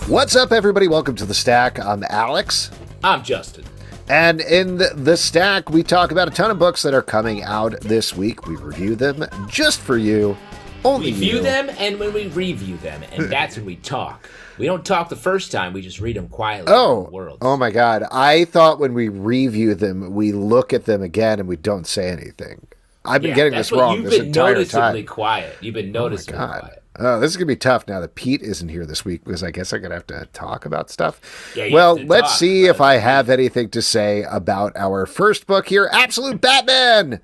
What's up, everybody? Welcome to The Stack. I'm Alex. I'm Justin. And in the Stack, we talk about a ton of books that are coming out this week. We review them just for you. Only Review you. them, and when we review them, and that's when we talk. We don't talk the first time, we just read them quietly in the world. Oh my God. I thought when we review them, we look at them again and we don't say anything. I've been getting this wrong this entire time. You've been noticeably quiet. You've been noticeably quiet. Oh, this is going to be tough now that Pete isn't here this week because I guess I'm going to have to talk about stuff. Yeah, well, let's see if I have anything to say about our first book here, Absolute Batman!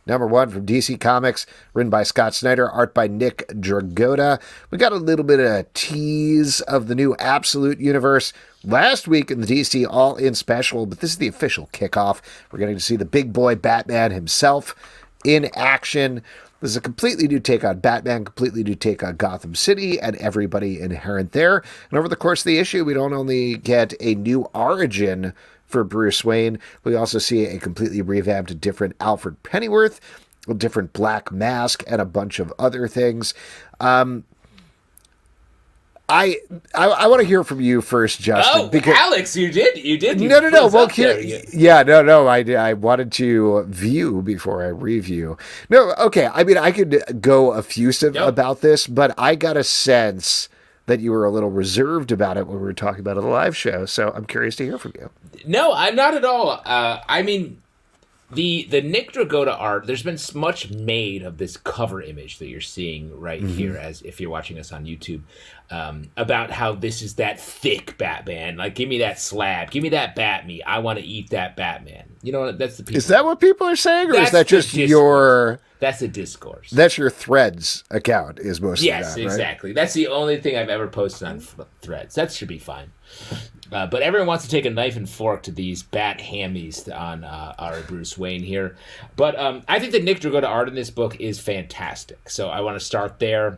#1 from DC Comics, written by Scott Snyder, art by Nick Dragotta. We got a little bit of a tease of the new Absolute universe last week in the DC All-In special, but this is the official kickoff. We're getting to see the big boy Batman himself in action. This is a completely new take on Batman, completely new take on Gotham City and everybody inherent there. And over the course of the issue, we don't only get a new origin for Bruce Wayne, we also see a completely revamped, different Alfred Pennyworth, a different Black Mask, and a bunch of other things. I want to hear from you first, Justin. Oh, because Alex, you did. No. Well, I wanted to view before I review. No, okay. I mean, I could go effusive about this, but I got a sense that you were a little reserved about it when we were talking about it on the live show. So I'm curious to hear from you. No, I'm not at all. I mean, the Nick Dragotta art, there's been much made of this cover image that you're seeing right here, as if you're watching us on YouTube, about how this is that thick Batman. Like, give me that slab, give me that bat meat. I want to eat that Batman. You know, that's the people. Is that what people are saying, or is that just your? That's the discourse. That's your Threads account, is most of that, right? Yes, exactly. That's the only thing I've ever posted on Threads. That should be fine. But everyone wants to take a knife and fork to these bat hammies on our Bruce Wayne here. But I think the Nick Dragotta art in this book is fantastic. So I want to start there.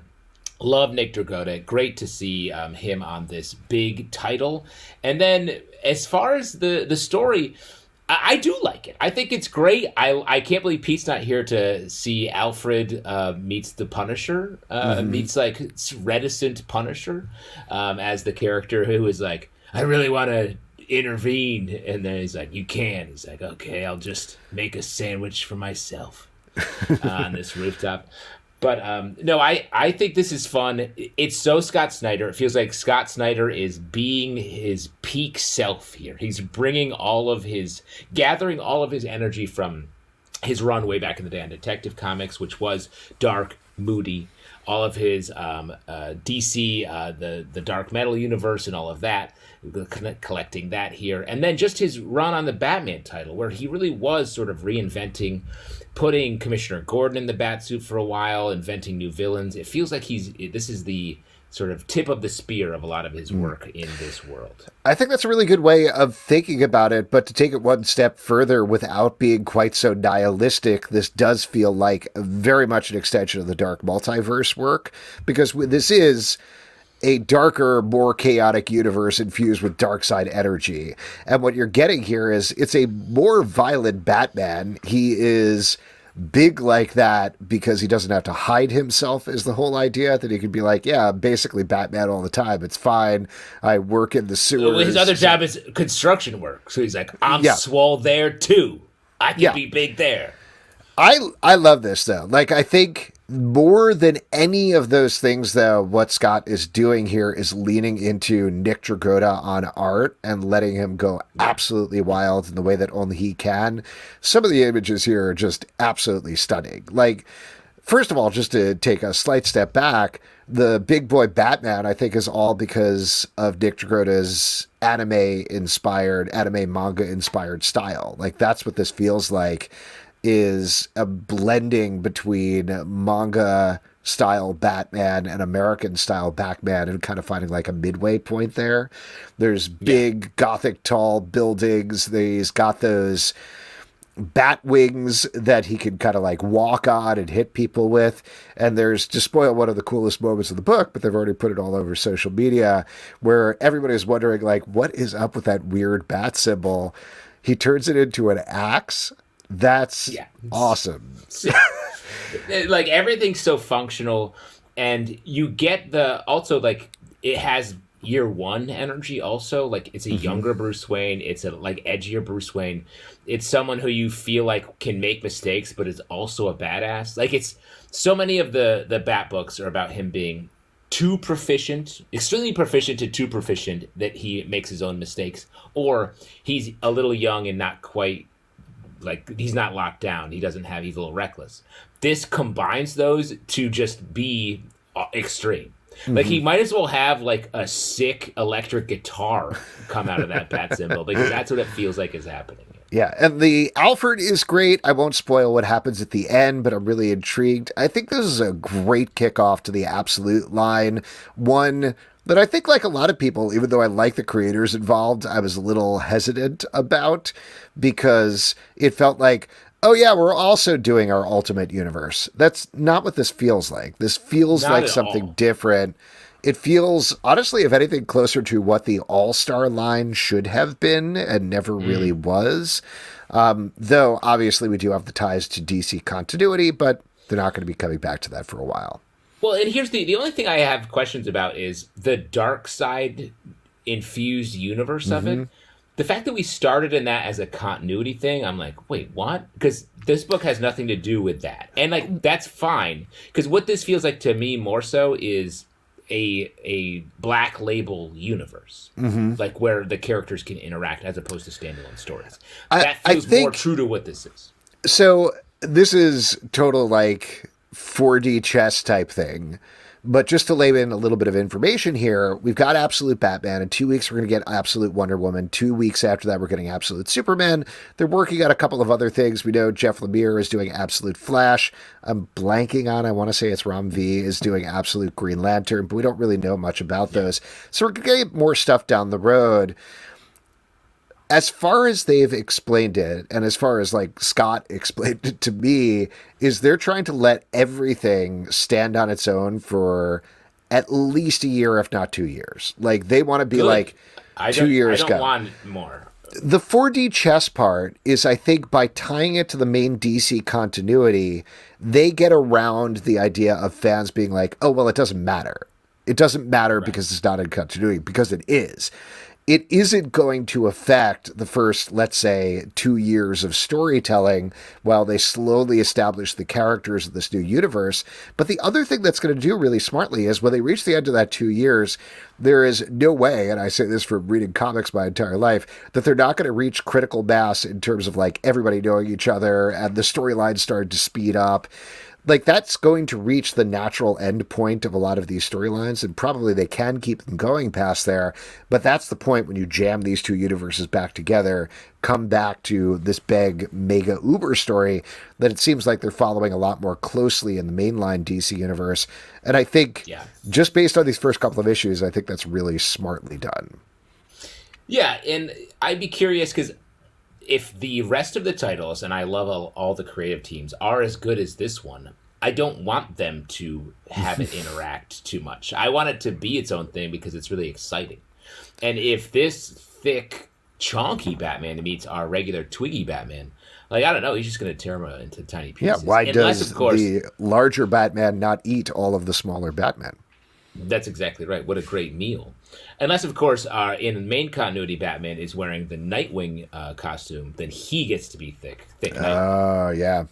Love Nick Dragotta. Great to see him on this big title. And then as far as the story, I do like it. I think it's great. I can't believe Pete's not here to see Alfred meets the Punisher, meets like reticent Punisher as the character who is like, I really want to intervene. And then he's like, you can. He's like, okay, I'll just make a sandwich for myself on this rooftop. But no, I think this is fun. It's so Scott Snyder. It feels like Scott Snyder is being his peak self here. He's gathering all of his energy from his run way back in the day on Detective Comics, which was dark, moody. All of his DC, the Dark Metal universe and all of that, collecting that here. And then just his run on the Batman title, where he really was sort of reinventing, putting Commissioner Gordon in the Batsuit for a while, inventing new villains. It feels like this is the sort of tip of the spear of a lot of his work in this world. I think that's a really good way of thinking about it, but to take it one step further without being quite so nihilistic, this does feel like very much an extension of the Dark Multiverse work, because this is a darker, more chaotic universe infused with dark side energy. And what you're getting here is it's a more violent Batman. He is big like that because he doesn't have to hide himself, is the whole idea, that he could be like, yeah, basically Batman all the time. It's fine. I work in the sewers. Well, his other job is construction work. So he's like, I'm swole there too. I can be big there. I love this though. Like, I think more than any of those things, though, what Scott is doing here is leaning into Nick Dragotta on art and letting him go absolutely wild in the way that only he can. Some of the images here are just absolutely stunning. Like, first of all, just to take a slight step back, the big boy Batman, I think, is all because of Nick Dragotta's anime manga-inspired style. Like, that's what this feels like, is a blending between manga style Batman and American style Batman, and kind of finding like a midway point there. There's big gothic tall buildings. He's got those bat wings that he can kind of like walk on and hit people with. And there's, to spoil one of the coolest moments of the book, but they've already put it all over social media, where everybody's wondering like, what is up with that weird bat symbol? He turns it into an axe. That's awesome. Like, everything's so functional, and you get also like, it has year one energy also. Like, it's a younger Bruce Wayne. It's a, like, edgier Bruce Wayne. It's someone who you feel like can make mistakes, but is also a badass. Like, it's so many of the Bat books are about him being too proficient, extremely proficient to too proficient that he makes his own mistakes, or he's a little young and not quite, like, he's not locked down. He's a little reckless. This combines those to just be extreme. Like, he might as well have, like, a sick electric guitar come out of that bat symbol, because that's what it feels like is happening. Yeah, and the Alfred is great. I won't spoil what happens at the end, but I'm really intrigued. I think this is a great kickoff to the Absolute line. One that I think, like a lot of people, even though I like the creators involved, I was a little hesitant about, because it felt like, oh yeah, we're also doing our Ultimate Universe. That's not what this feels like. This feels Not like at something all. different. It feels, honestly, if anything, closer to what the All-Star line should have been and never really was. Though, obviously, we do have the ties to DC continuity, but they're not going to be coming back to that for a while. Well, and here's the only thing I have questions about is the dark side infused universe of it. The fact that we started in that as a continuity thing, I'm like, wait, what? Because this book has nothing to do with that. And, like, that's fine. Because what this feels like to me more so is a Black Label universe, like, where the characters can interact as opposed to standalone stories. That feels more true to what this is. So this is total, like, 4D chess type thing. But just to lay in a little bit of information here, we've got Absolute Batman. In 2 weeks, we're going to get Absolute Wonder Woman. 2 weeks after that, we're getting Absolute Superman. They're working on a couple of other things. We know Jeff Lemire is doing Absolute Flash. I'm blanking on, I want to say it's Ram V is doing Absolute Green Lantern, but we don't really know much about those. So we're going to get more stuff down the road. As far as they've explained it, and as far as, like, Scott explained it to me, is they're trying to let everything stand on its own for at least a year, if not 2 years. Like, they want to be like 2 years I don't want more. The 4D chess part is, I think, by tying it to the main DC continuity, they get around the idea of fans being like, oh, well, it doesn't matter. It doesn't matter because it's not in continuity, because it is. It isn't going to affect the first, let's say, 2 years of storytelling while they slowly establish the characters of this new universe. But the other thing that's going to do really smartly is when they reach the end of that 2 years, there is no way, and I say this from reading comics my entire life, that they're not going to reach critical mass in terms of, like, everybody knowing each other and the storylines starting to speed up. Like, that's going to reach the natural end point of a lot of these storylines, and probably they can keep them going past there, but that's the point when you jam these two universes back together, come back to this big mega uber story that it seems like they're following a lot more closely in the mainline DC universe. And I think, just based on these first couple of issues, I think that's really smartly done. Yeah, and I'd be curious, because if the rest of the titles, and I love all the creative teams, are as good as this one, I don't want them to have it interact too much. I want it to be its own thing because it's really exciting. And if this thick, chonky Batman meets our regular twiggy Batman, like, I don't know, he's just going to tear him into tiny pieces. Yeah, why Unless, does of course, the larger Batman not eat all of the smaller Batman? That's exactly right. What a great meal. Unless, of course, in main continuity, Batman is wearing the Nightwing costume, then he gets to be thick Nightwing. Oh, yeah.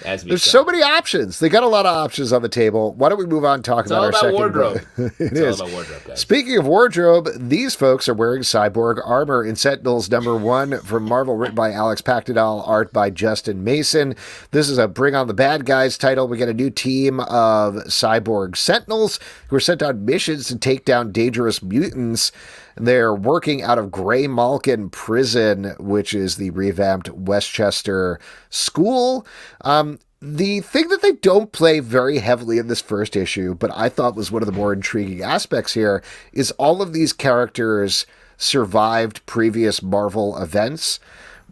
There's saw. so many options. They got a lot of options on the table. Why don't we move on and talk about our second wardrobe. It's all about wardrobe, guys. Speaking of wardrobe, these folks are wearing cyborg armor in Sentinels #1 from Marvel, written by Alex Paknadel, art by Justin Mason. This is a Bring on the Bad Guys title. We get a new team of cyborg Sentinels who are sent on missions to take down dangerous mutants. They're working out of Grey Malkin Prison, which is the revamped Westchester school. The thing that they don't play very heavily in this first issue, but I thought was one of the more intriguing aspects here, is all of these characters survived previous Marvel events.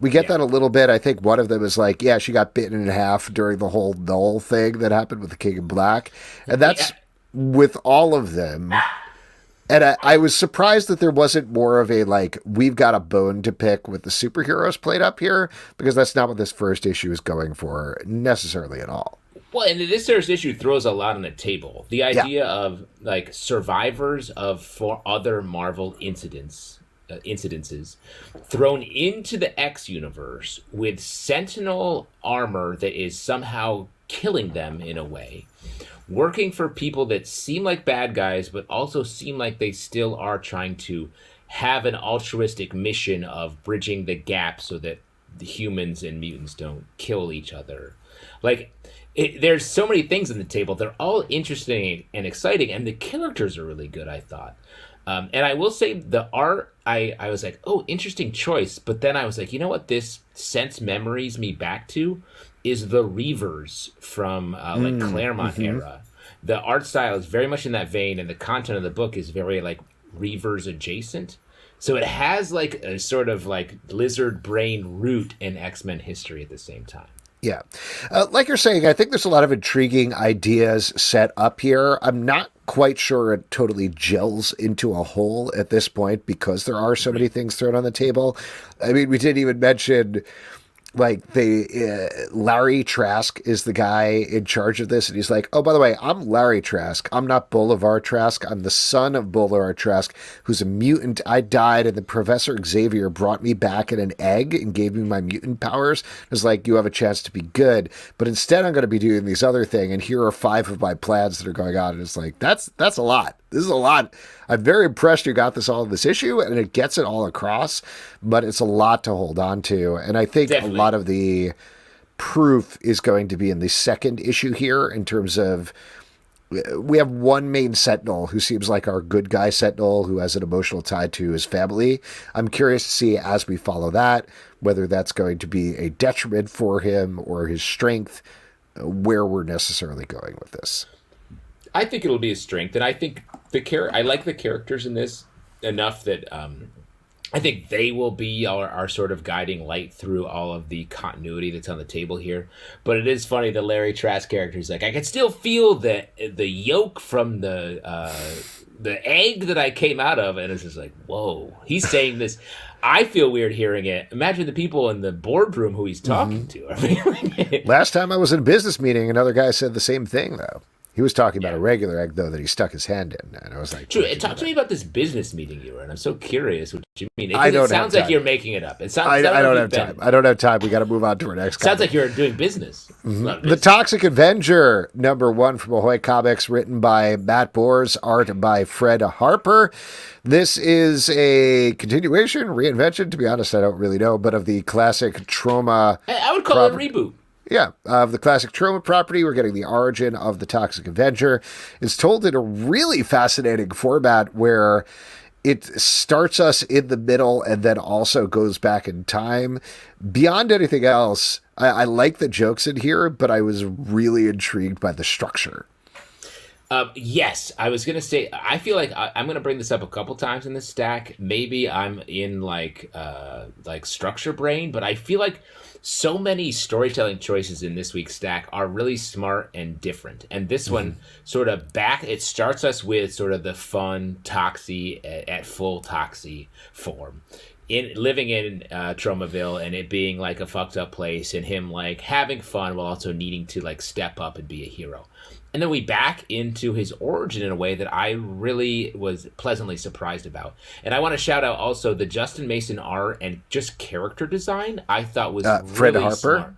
We get that a little bit. I think one of them is like, yeah, she got bitten in half during the whole Null thing that happened with the King in Black. And that's with all of them. And I was surprised that there wasn't more of a, like, we've got a bone to pick with the superheroes played up here, because that's not what this first issue is going for necessarily at all. Well, and this first issue throws a lot on the table. The idea of like survivors of for other Marvel incidences thrown into the X universe with Sentinel armor that is somehow killing them in a way, working for people that seem like bad guys, but also seem like they still are trying to have an altruistic mission of bridging the gap so that the humans and mutants don't kill each other. Like, there's so many things on the table. They're all interesting and exciting, and the characters are really good, I thought. And I will say the art, I was like, oh, interesting choice. But then I was like, you know what this sense memories me back to is the Reavers from like Claremont era. The art style is very much in that vein, and the content of the book is very like Reavers adjacent. So it has like a sort of like lizard brain root in X-Men history at the same time. Yeah. Like you're saying, I think there's a lot of intriguing ideas set up here. I'm not quite sure it totally gels into a whole at this point because there are so many things thrown on the table. I mean, we didn't even mention like Larry Trask is the guy in charge of this, and he's like, oh, by the way, I'm Larry Trask. I'm not Bolivar Trask. I'm the son of Bolivar Trask, who's a mutant. I died, and then Professor Xavier brought me back in an egg and gave me my mutant powers. It was like, you have a chance to be good, but instead I'm going to be doing these other thing, and here are 5 of my plans that are going on. And it's like, that's a lot. This is a lot. I'm very impressed you got this all in this issue, and it gets it all across, but it's a lot to hold on to. And I think a lot of the proof is going to be in the second issue here in terms of we have one main Sentinel who seems like our good guy Sentinel who has an emotional tie to his family. I'm curious to see as we follow that, whether that's going to be a detriment for him or his strength, where we're necessarily going with this. I think it'll be a strength, and I think I like the characters in this enough that I think they will be our sort of guiding light through all of the continuity that's on the table here. But it is funny, the Larry Trask character is like, I can still feel the yolk from the egg that I came out of, and it's just like, whoa, he's saying this. I feel weird hearing it. Imagine the people in the boardroom who he's talking to are feeling it. Last time I was in a business meeting, another guy said the same thing, though. He was talking about a regular egg, though, that he stuck his hand in. And I was like... True. Talk to me about this business meeting you were in. I'm so curious what you mean. It sounds like you're making it up. I don't have time. I don't have time. We got to move on to our next Sounds like you're doing business. The Toxic Avenger, #1 from AHOY Comics, written by Matt Bors, art by Fred Harper. This is a continuation, reinvention, to be honest, I don't really know, but of the classic Trauma... I would call it a reboot. Yeah, of the classic Trauma property, we're getting the origin of the Toxic Avenger. It's told in a really fascinating format where it starts us in the middle and then also goes back in time. Beyond anything else, I like the jokes in here, but I was really intrigued by the structure. Yes, I was going to say, I feel like I'm going to bring this up a couple times in this stack. Maybe I'm in like structure brain, but I feel like so many storytelling choices in this week's stack are really smart and different. And this one sort of it starts us with sort of the fun Toxie at full Toxie form. Living in Tromaville and it being like a fucked up place and him like having fun while also needing to like step up and be a hero. And then we back into his origin in a way that I really was pleasantly surprised about. And I want to shout out also the Justin Mason art and just character design I thought was Fred really Harper?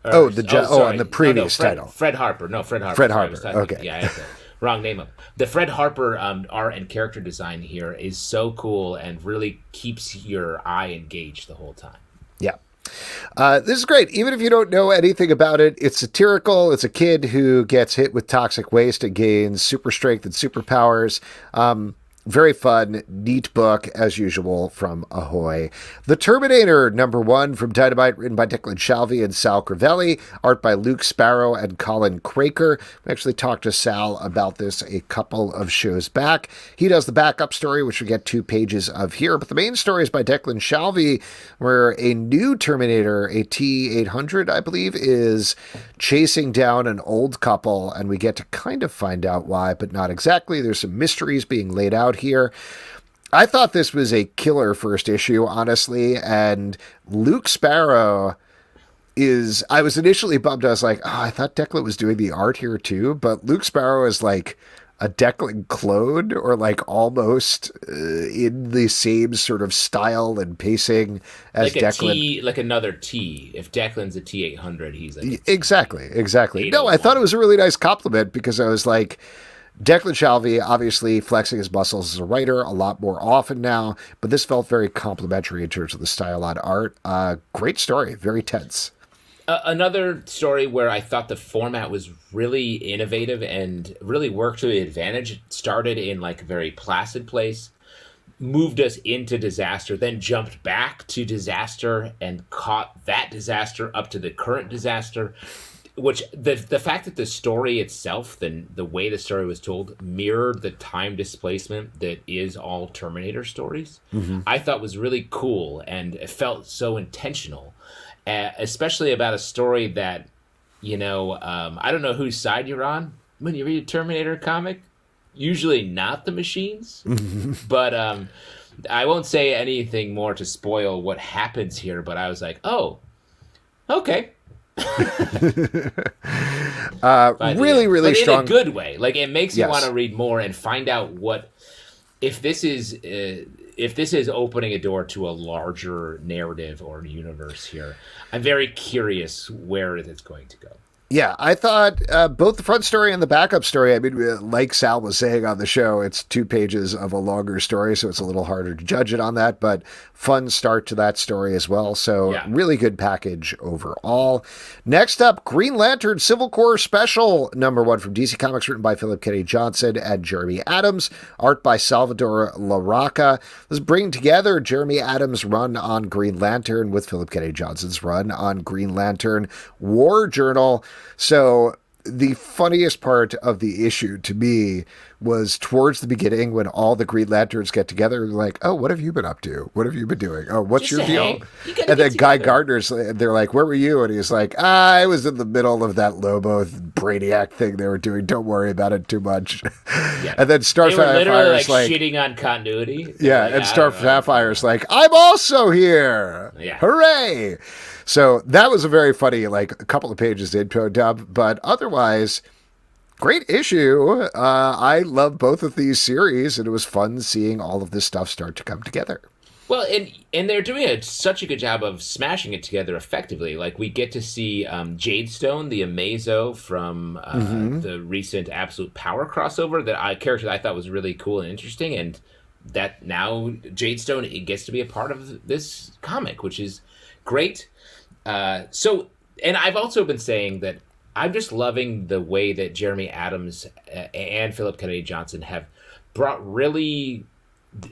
smart. On the previous title. Fred Harper. No, Fred Harper. Fred Harper, okay. Yeah, I had the wrong name up. The Fred Harper art and character design here is so cool and really keeps your eye engaged the whole time. Yeah. This is great. Even if you don't know anything about it, it's satirical. It's a kid who gets hit with toxic waste and gains super strength and superpowers. Very fun, neat book, as usual, from AHOY. The Terminator, #1 from Dynamite, written by Declan Shalvey and Sal Crivelli, art by Luke Sparrow and Colin Craker. We actually talked to Sal about this a couple of shows back. He does the backup story, which we get 2 pages of here, but the main story is by Declan Shalvey, where a new Terminator, a T-800, I believe, is chasing down an old couple, and we get to kind of find out why, but not exactly. There's some mysteries being laid out here. I thought this was a killer first issue, honestly, and Luke Sparrow, is I was initially bummed. I was like, oh, I thought Declan was doing the art here too, but Luke Sparrow is like a Declan clone, or like almost in the same sort of style and pacing as like a Declan. T, like another T. If Declan's a T800, he's like Exactly. No, I thought it was a really nice compliment because I was like, Declan Shalvey obviously flexing his muscles as a writer a lot more often now, but this felt very complimentary in terms of the style on art. Great story, very tense. Another story where I thought the format was really innovative and really worked to the advantage. It started in like a very placid place, moved us into disaster, then jumped back to disaster and caught that disaster up to the current disaster. Which the fact that the story itself, the way the story was told, mirrored the time displacement that is all Terminator stories, I thought was really cool, and it felt so intentional. Especially about a story that, I don't know whose side you're on when you read a Terminator comic. Usually not the machines, but I won't say anything more to spoil what happens here. But I was like, oh, okay. Really strong. In a good way. Like, it makes you Yes. want to read more and find out what if this is opening a door to a larger narrative or universe here. I'm very curious where it's going to go. Yeah, I thought both the front story and the backup story, I mean, like Sal was saying on the show, it's 2 pages of a longer story, so it's a little harder to judge it on that, but fun start to that story as well. So Yeah. really good package overall. Next up, Green Lantern Civil Corps Special, #1 from DC Comics, written by Philip Kennedy Johnson and Jeremy Adams, art by Salvador Larroca. Let's bring together Jeremy Adams' run on Green Lantern with Philip Kennedy Johnson's run on Green Lantern War Journal. So the funniest part of the issue to me was towards the beginning when all the Green Lanterns get together and like, oh, what have you been up to? What have you been doing? Oh, what's Just your say, deal? hey, you gotta And then get Guy together. Gardner's, they're like, where were you? And he's like, I was in the middle of that Lobo Brainiac thing they were doing. Don't worry about it too much. Yeah. And then They were literally Starfire's like, shitting on continuity. yeah, Like, and I don't know. Starfire's like, I'm also here. Yeah. Hooray. So that was a very funny, like, a couple of pages intro dub, but otherwise, great issue. I love both of these series, and it was fun seeing all of this stuff start to come together. Well, and they're doing such a good job of smashing it together effectively. Like, we get to see Jadestone, the Amazo from the recent Absolute Power crossover, character I thought was really cool and interesting, and that now Jadestone gets to be a part of this comic, which is great. And I've also been saying that I'm just loving the way that Jeremy Adams and Philip Kennedy Johnson have brought really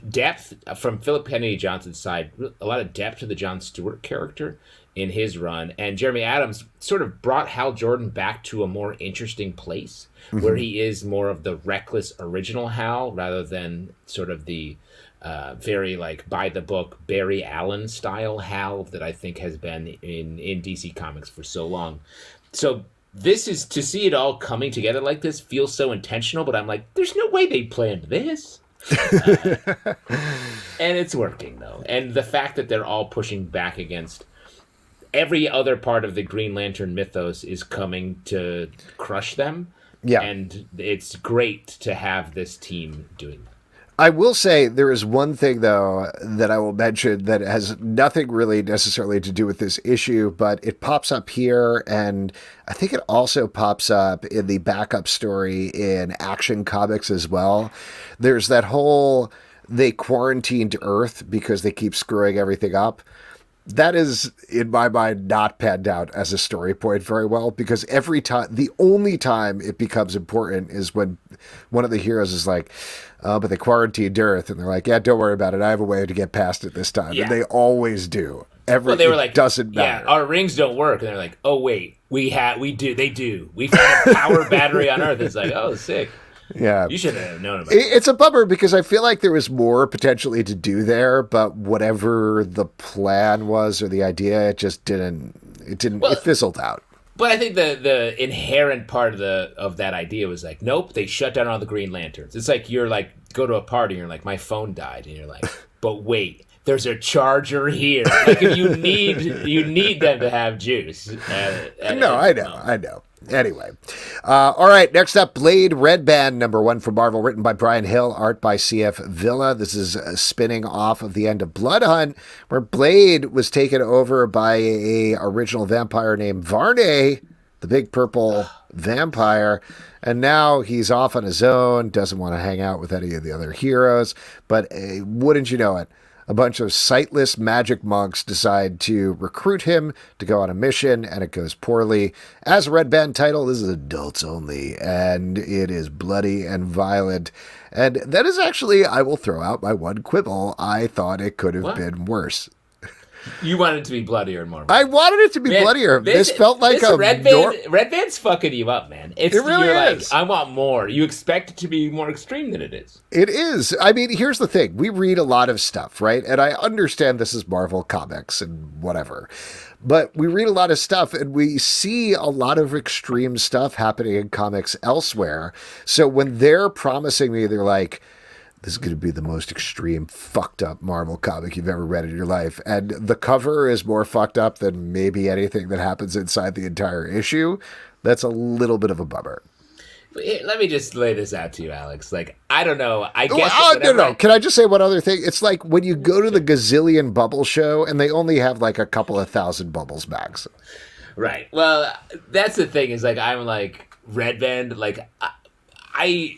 depth from Philip Kennedy Johnson's side, a lot of depth to the Jon Stewart character in his run. And Jeremy Adams sort of brought Hal Jordan back to a more interesting place where he is more of the reckless original Hal rather than sort of the very like by the book Barry Allen style Hal that I think has been in DC Comics for so long. So this is to see it all coming together like this feels so intentional, but I'm like, there's no way they planned this. And it's working though. And the fact that they're all pushing back against every other part of the Green Lantern mythos is coming to crush them. Yeah. And it's great to have this team doing that. I will say there is one thing, though, that I will mention that has nothing really necessarily to do with this issue, but it pops up here, and I think it also pops up in the backup story in Action Comics as well. There's that whole they quarantined Earth because they keep screwing everything up. That is, in my mind, not panned out as a story point very well, because every time, the only time it becomes important is when one of the heroes is like, oh, but they quarantined Earth, and they're like, yeah, don't worry about it. I have a way to get past it this time. Yeah. And they always do. They were like, doesn't matter. Yeah, our rings don't work. And they're like, oh, wait, they do. We found a power battery on Earth. It's like, oh, sick. Yeah. You should have known about it. It's a bummer because I feel like there was more potentially to do there, but whatever the plan was or the idea, it fizzled out. But I think the inherent part of that idea was like, nope, they shut down all the Green Lanterns. It's like you're like, go to a party and you're like, my phone died. And you're like, but wait, there's a charger here. Like, if you need them to have juice. No, I know. Anyway, all right, next up, Blade Red Band #1 from Marvel, written by Bryan Hill, art by C.F. Villa. This is spinning off of the end of Blood Hunt, where Blade was taken over by a original vampire named Varney, the big purple vampire, and now he's off on his own, doesn't want to hang out with any of the other heroes, but wouldn't you know it, a bunch of sightless magic monks decide to recruit him to go on a mission, and it goes poorly. As a Red Band title, this is adults only, and it is bloody and violent. And that is actually, I will throw out my one quibble, I thought it could have been worse. You wanted it to be bloodier and more. I wanted it to be bloodier. This felt like a Red Band's fucking you up, man. It really is. Like, I want more. You expect it to be more extreme than it is. It is. I mean, here's the thing. We read a lot of stuff, right? And I understand this is Marvel Comics and whatever. But we read a lot of stuff and we see a lot of extreme stuff happening in comics elsewhere. So when they're promising me, they're like, this is going to be the most extreme, fucked up Marvel comic you've ever read in your life. And the cover is more fucked up than maybe anything that happens inside the entire issue. That's a little bit of a bummer. Let me just lay this out to you, Alex. Like, I don't know. I guess. No. Can I just say one other thing? It's like when you go to the gazillion bubble show and they only have like a couple of thousand bubbles max. Right. Well, that's the thing is like, I'm like Red Band, like,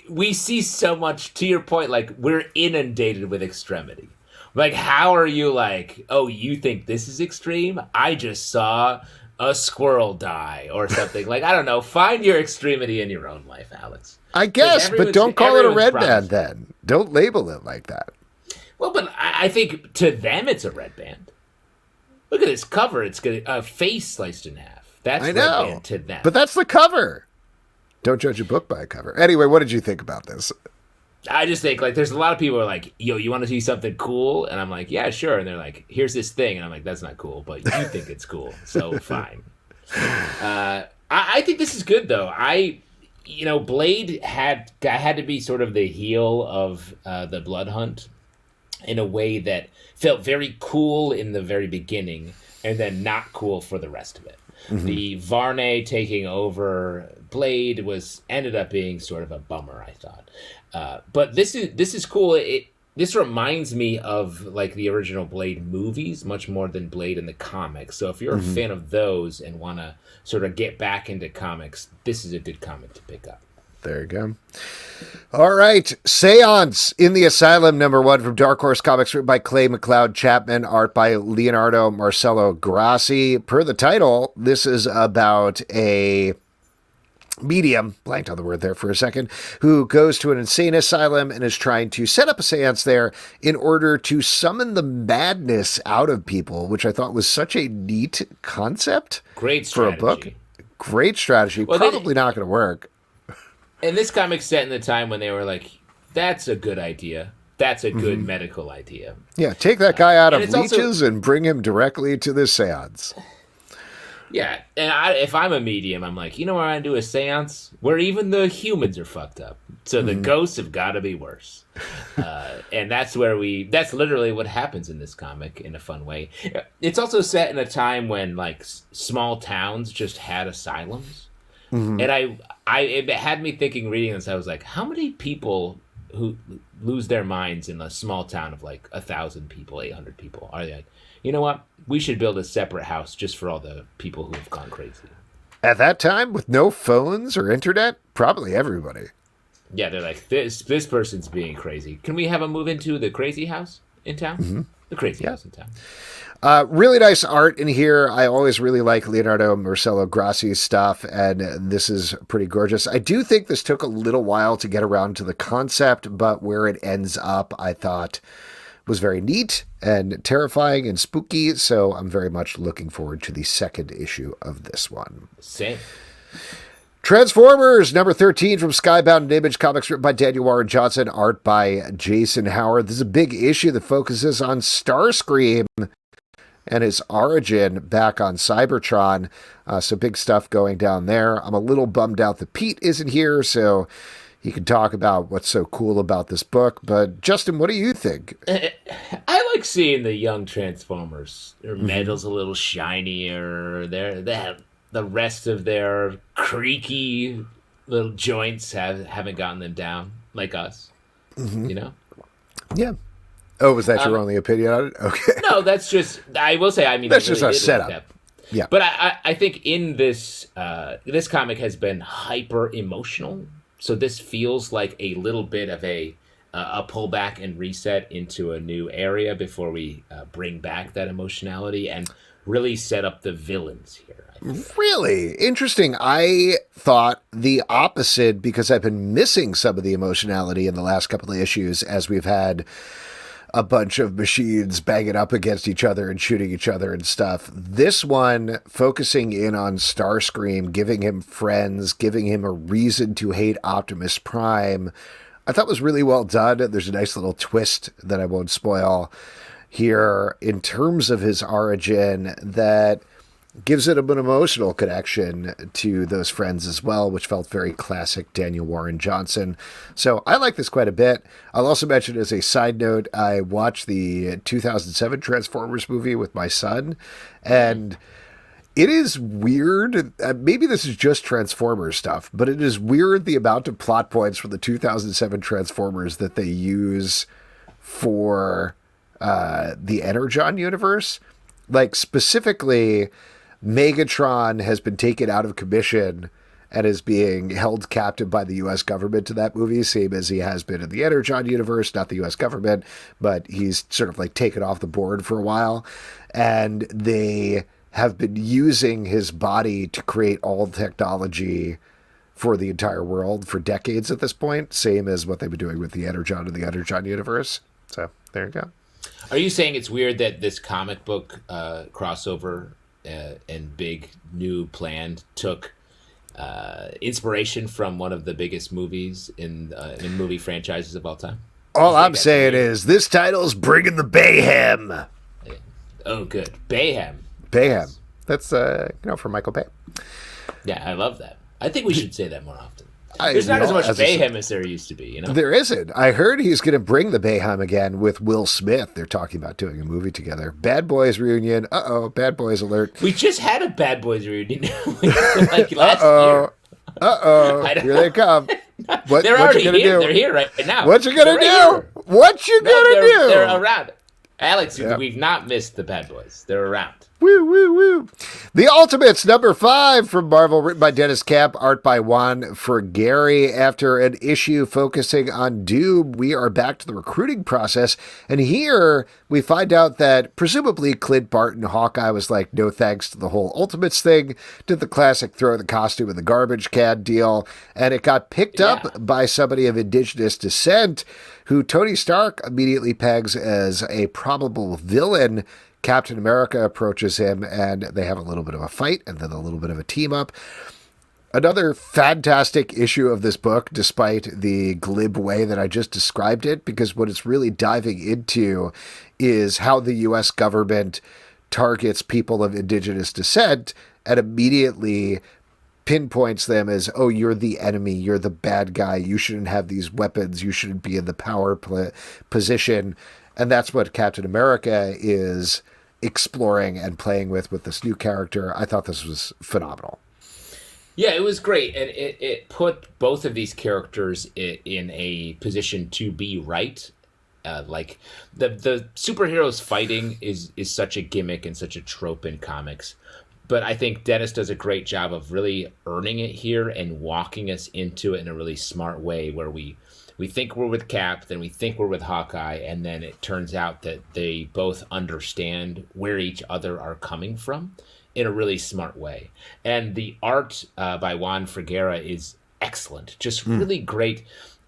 we see so much, to your point, like, we're inundated with extremity. Like, how are you like, oh, you think this is extreme? I just saw a squirrel die or something. Like, I don't know. Find your extremity in your own life, Alex. I guess, but don't call it a Red Band then. Don't label it like that. Well, but I think to them it's a Red Band. Look at this cover. It's got a face sliced in half. That's Red Band to them. But that's the cover. Don't judge a book by a cover. Anyway, what did you think about this? I just think, like, there's a lot of people who are like, yo, you want to see something cool? And I'm like, yeah, sure. And they're like, here's this thing. And I'm like, that's not cool, but you think it's cool. So fine. I think this is good, though. Blade had to be sort of the heel of the Blood Hunt in a way that felt very cool in the very beginning and then not cool for the rest of it. Mm-hmm. The Varney taking over Blade ended up being sort of a bummer, I thought. But this is cool. This reminds me of like the original Blade movies much more than Blade in the comics. So if you're a fan of those and want to sort of get back into comics, this is a good comic to pick up. There you go. All right. Seance in the Asylum #1 from Dark Horse Comics, written by Clay McLeod Chapman, art by Leonardo, Marcello, Grassi. Per the title, this is about a medium, blanked on the word there for a second, who goes to an insane asylum and is trying to set up a seance there in order to summon the madness out of people, which I thought was such a neat concept. Great strategy. For a book. Great strategy. Well, probably not going to work. And this comic's set in the time when they were like, that's a good idea. That's a good medical idea. Yeah, take that guy out of leeches and bring him directly to the seance. Yeah, and if I'm a medium, I'm like, you know where I do a seance? Where even the humans are fucked up. So the ghosts have got to be worse. And that's literally what happens in this comic in a fun way. It's also set in a time when, like, small towns just had asylums. Mm-hmm. And it had me thinking, reading this, I was like, how many people who lose their minds in a small town of like 1,000 people, 800 people, are they like, you know what? We should build a separate house just for all the people who have gone crazy. At that time, with no phones or internet, probably everybody. Yeah, they're like, this person's being crazy. Can we have him move into the crazy house in town? Mm-hmm. The crazy house in town. Really nice art in here. I always really like Leonardo Marcello Grassi's stuff, and this is pretty gorgeous. I do think this took a little while to get around to the concept, but where it ends up, I thought was very neat and terrifying and spooky, so I'm very much looking forward to the second issue of this one. Same. Transformers, #13 from Skybound and Image Comics, written by Daniel Warren Johnson, art by Jason Howard. This is a big issue that focuses on Starscream and his origin back on Cybertron. So big stuff going down there. I'm a little bummed out that Pete isn't here, so he can talk about what's so cool about this book. But Justin, what do you think? I like seeing the young Transformers. Their metal's a little shinier. The rest of their creaky little joints haven't gotten them down like us. You know? Yeah. Oh, was that your only opinion on it? Okay. No, that's just. I will say. I mean, that's I really just a setup. Like that. Yeah. But I think in this this comic has been hyper emotional. So this feels like a little bit of a pullback and reset into a new area before we bring back that emotionality and really set up the villains here. Really interesting. I thought the opposite because I've been missing some of the emotionality in the last couple of issues as we've had a bunch of machines banging up against each other and shooting each other and stuff. This one focusing in on Starscream, giving him friends, giving him a reason to hate Optimus Prime, I thought was really well done. There's a nice little twist that I won't spoil here in terms of his origin that gives it an emotional connection to those friends as well, which felt very classic Daniel Warren Johnson. So I like this quite a bit. I'll also mention as a side note, I watched the 2007 Transformers movie with my son, and it is weird. Maybe this is just Transformers stuff, but it is weird the amount of plot points from the 2007 Transformers that they use for the Energon universe. Like specifically, Megatron has been taken out of commission and is being held captive by the U.S. government to that movie, same as he has been in the Energon universe, not the U.S. government, but he's sort of like taken off the board for a while. And they have been using his body to create all the technology for the entire world for decades at this point, same as what they've been doing with the Energon and the Energon universe. So there you go. Are you saying it's weird that this comic book crossover and big new plan took inspiration from one of the biggest movies in movie franchises of all time? All I'm saying is this title's bringing the Bayhem. Oh, good. Bayhem. Bayhem. That's, for Michael Bay. Yeah, I love that. I think we should say that more often. There's not as much Bayhem as there used to be, you know? There isn't. I heard he's going to bring the Bayhem again with Will Smith. They're talking about doing a movie together. Bad Boys reunion. Uh-oh, Bad Boys alert. We just had a Bad Boys reunion like last year. Uh-oh. Here they come. They're already here. They're here right now. What you going to do? What you going to do? They're around. Alex, we've not missed the Bad Boys. They're around. Woo, woo, woo. The Ultimates, #5 from Marvel, written by Dennis Camp, art by Juan Frigeri. After an issue focusing on Doom, we are back to the recruiting process. And here we find out that presumably Clint Barton, Hawkeye, was like, no thanks to the whole Ultimates thing, did the classic throw the costume in the garbage can deal. And it got picked up by somebody of indigenous descent who Tony Stark immediately pegs as a probable villain. Captain America approaches him, and they have a little bit of a fight, and then a little bit of a team-up. Another fantastic issue of this book, despite the glib way that I just described it, because what it's really diving into is how the U.S. government targets people of indigenous descent and immediately pinpoints them as, oh, you're the enemy, you're the bad guy, you shouldn't have these weapons, you shouldn't be in the power position. And that's what Captain America is exploring and playing with this new character. I thought this was phenomenal. Yeah, it was great. And it put both of these characters in a position to be right. Like the superheroes fighting is such a gimmick and such a trope in comics. But I think Dennis does a great job of really earning it here and walking us into it in a really smart way where we think we're with Cap, then we think we're with Hawkeye, and then it turns out that they both understand where each other are coming from in a really smart way. And the art by Juan Frigeri is excellent, just really great,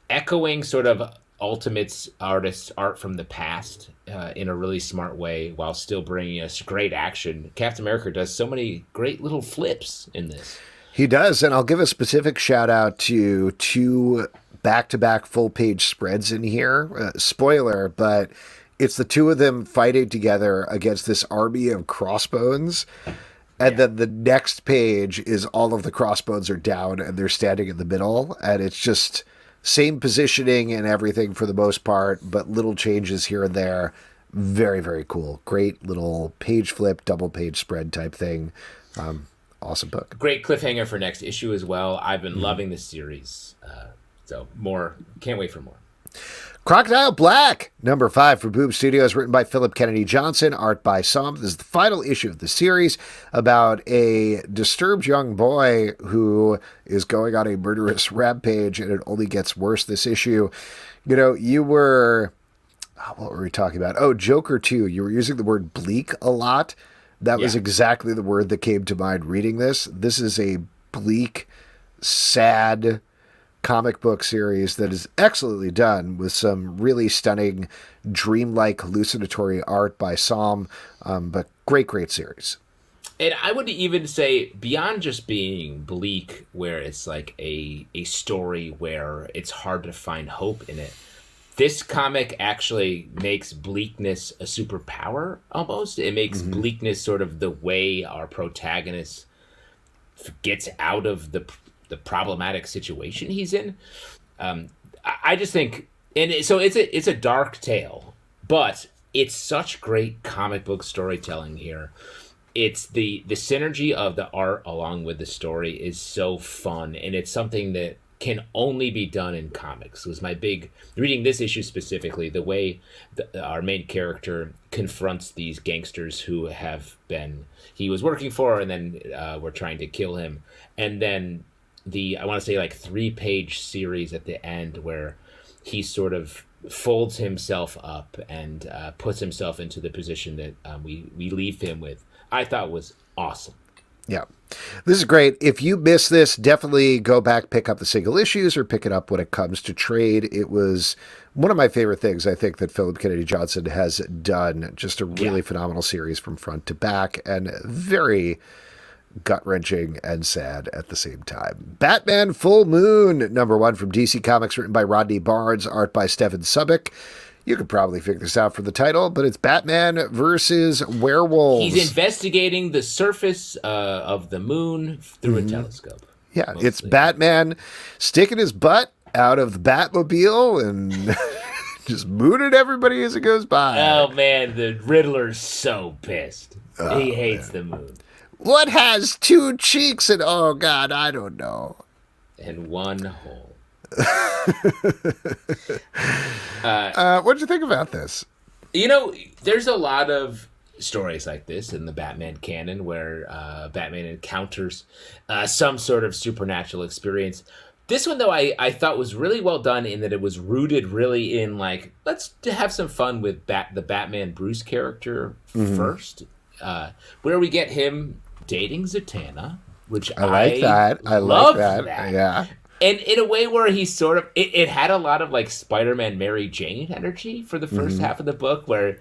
echoing sort of Ultimates artists' art from the past in a really smart way while still bringing us great action. Captain America does so many great little flips in this. He does, and I'll give a specific shout out to two back-to-back full-page spreads in here. Spoiler, but it's the two of them fighting together against this army of crossbones. And then the next page is all of the crossbones are down and they're standing in the middle. And it's just same positioning and everything for the most part, but little changes here and there. Very, very cool. Great little page flip, double page spread type thing. Awesome book. Great cliffhanger for next issue as well. I've been loving this series. So more, can't wait for more. Crocodile Black, number 5 for Boom Studios, written by Philip Kennedy Johnson, art by Som. This is the final issue of the series about a disturbed young boy who is going on a murderous rampage, and it only gets worse this issue. You know, you were... what were we talking about? Oh, Joker 2. You were using the word bleak a lot. That was exactly the word that came to mind reading this. This is a bleak, sad comic book series that is excellently done with some really stunning, dreamlike, hallucinatory art by Som. But great series. And I would even say beyond just being bleak, where it's like a story where it's hard to find hope in it, this comic actually makes bleakness a superpower, almost. It makes bleakness sort of the way our protagonist gets out of the problematic situation he's in. I just think, so it's a dark tale, but it's such great comic book storytelling here. It's the synergy of the art along with the story is so fun, and it's something that can only be done in comics. It was my big reading this issue specifically, the way our main character confronts these gangsters who he was working for, and then were trying to kill him, and then I want to say like 3-page series at the end where he sort of folds himself up and puts himself into the position that we leave him with, I thought was awesome. Yeah, this is great. If you missed this, definitely go back, pick up the single issues, or pick it up when it comes to trade. It was one of my favorite things, I think, that Philip Kennedy Johnson has done. Just a really phenomenal series from front to back, and very gut-wrenching and sad at the same time. Batman Full Moon, number 1 from DC Comics, written by Rodney Barnes, art by Stefan Subic. You could probably figure this out from the title, but it's Batman versus werewolves. He's investigating the surface of the moon through a telescope. Yeah, mostly. It's Batman sticking his butt out of the Batmobile and just mooning everybody as it goes by. Oh, man, the Riddler's so pissed. He hates the moon. What has 2 cheeks and, oh, God, I don't know. And 1 hole. What did you think about this? You know, there's a lot of stories like this in the Batman canon where Batman encounters some sort of supernatural experience. This one, though, I thought was really well done in that it was rooted really in, like, let's have some fun with the Batman Bruce character first, where we get him dating Zatanna, which I like that. I love that. Yeah. And in a way where he's sort of... It had a lot of, like, Spider-Man Mary Jane energy for the first half of the book, where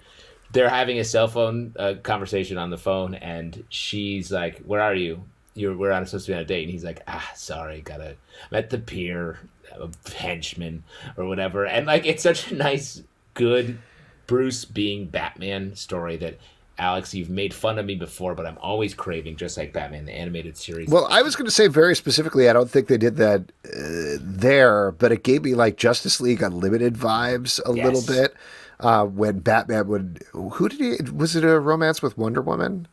they're having a cell phone conversation on the phone, and she's like, where are you? We're supposed to be on a date. And he's like, sorry, I'm at the pier, a henchman, or whatever. And, like, it's such a nice, good Bruce being Batman story that... Alex, you've made fun of me before, but I'm always craving, just like Batman, the animated series. Well, I was going to say very specifically, I don't think they did that there, but it gave me like Justice League Unlimited vibes a little bit when Batman would... Was it a romance with Wonder Woman?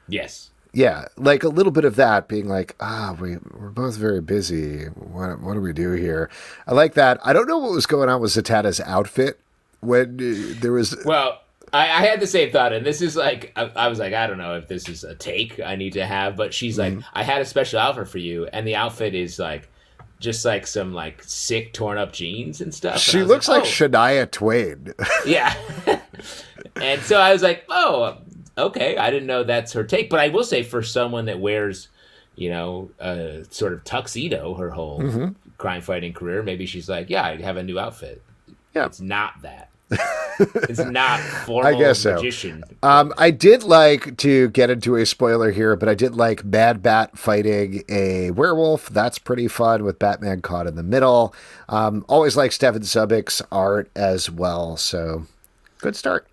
Yes. Yeah, like a little bit of that being like, we're both very busy. What do we do here? I like that. I don't know what was going on with Zatanna's outfit when there was... Well... I had the same thought, and this is like, I was like, I don't know if this is a take I need to have, but she's like, I had a special outfit for you, and the outfit is like, just like some like sick torn up jeans and stuff. She looks like Shania Twain. Yeah. And so I was like, oh, okay, I didn't know that's her take, but I will say for someone that wears, you know, a sort of tuxedo her whole crime fighting career, maybe she's like, yeah, I have a new outfit. Yeah. It's not that. It's not formal. I guess so. Magician. I did like to get into a spoiler here, but I did like Mad Bat fighting a werewolf. That's pretty fun with Batman caught in the middle. Always like Stefan Subic's art as well. So good start.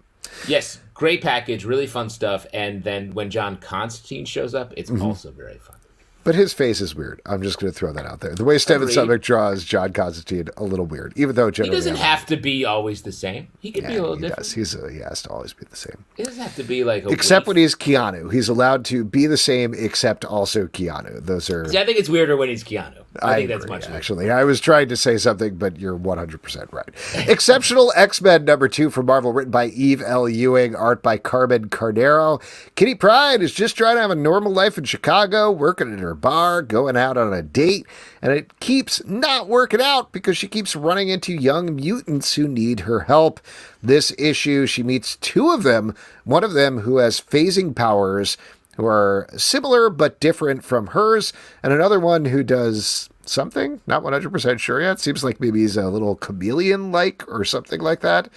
Yes, great package, really fun stuff. And then when John Constantine shows up, it's also very fun. But his face is weird. I'm just going to throw that out there. The way Steven Summit draws John Constantine, a little weird. Even though generally... He doesn't have to be always the same. He can be a little different. He has to always be the same. He doesn't have to be like a except when he's Keanu. He's allowed to be the same, except also Keanu. Those are... See, I think it's weirder when he's Keanu. I think that's much weirder. Actually, I was trying to say something, but you're 100% right. Exceptional X-Men #2 from Marvel, written by Eve L. Ewing, art by Carmen Carnero. Kitty Pryde is just trying to have a normal life in Chicago, working at her bar, going out on a date, and it keeps not working out because she keeps running into young mutants who need her help. This issue, she meets two of them, one of them who has phasing powers who are similar but different from hers, and another one who does something, not 100% sure yet. Seems like maybe he's a little chameleon-like or something like that.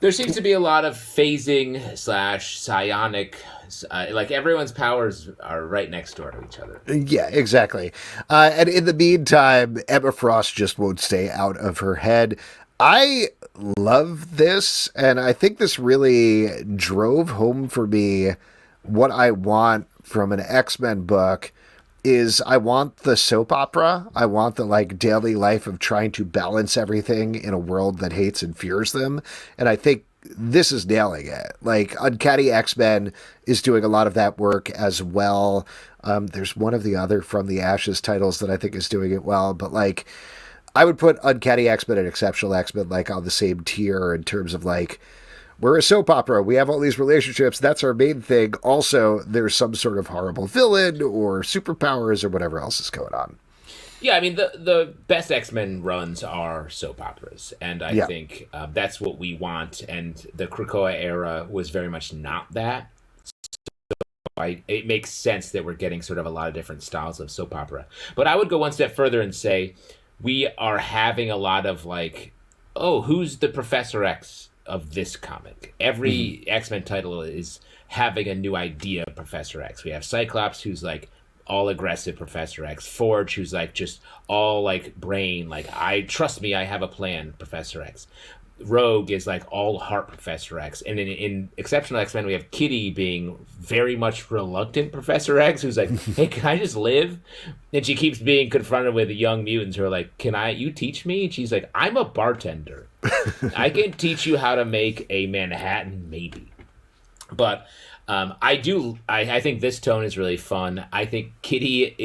There seems to be a lot of phasing / psionic, like everyone's powers are right next door to each other. Yeah, exactly. And in the meantime, Emma Frost just won't stay out of her head. I love this, and I think this really drove home for me what I want from an X-Men book. Is I want the soap opera. I want the like daily life of trying to balance everything in a world that hates and fears them. And I think this is nailing it. Like Uncanny X-Men is doing a lot of that work as well. There's one of the other From the Ashes titles that I think is doing it well, but like I would put Uncanny X-Men and Exceptional X-Men like on the same tier in terms of like, we're a soap opera. We have all these relationships. That's our main thing. Also, there's some sort of horrible villain or superpowers or whatever else is going on. Yeah, I mean, the best X-Men runs are soap operas. And I think that's what we want. And the Krakoa era was very much not that. So it makes sense that we're getting sort of a lot of different styles of soap opera. But I would go one step further and say we are having a lot of like, oh, who's the Professor X of this comic? Every X-Men title is having a new idea of Professor X. We have Cyclops, who's like all aggressive Professor X. Forge, who's like just all like brain, like I trust me, I have a plan, Professor X. Rogue is like all heart Professor X. And in Exceptional X-Men, we have Kitty being very much reluctant Professor X, who's like, hey, can I just live? And she keeps being confronted with young mutants who are like, you teach me? And she's like, I'm a bartender. I can teach you how to make a Manhattan, maybe. But I think this tone is really fun. I think Kitty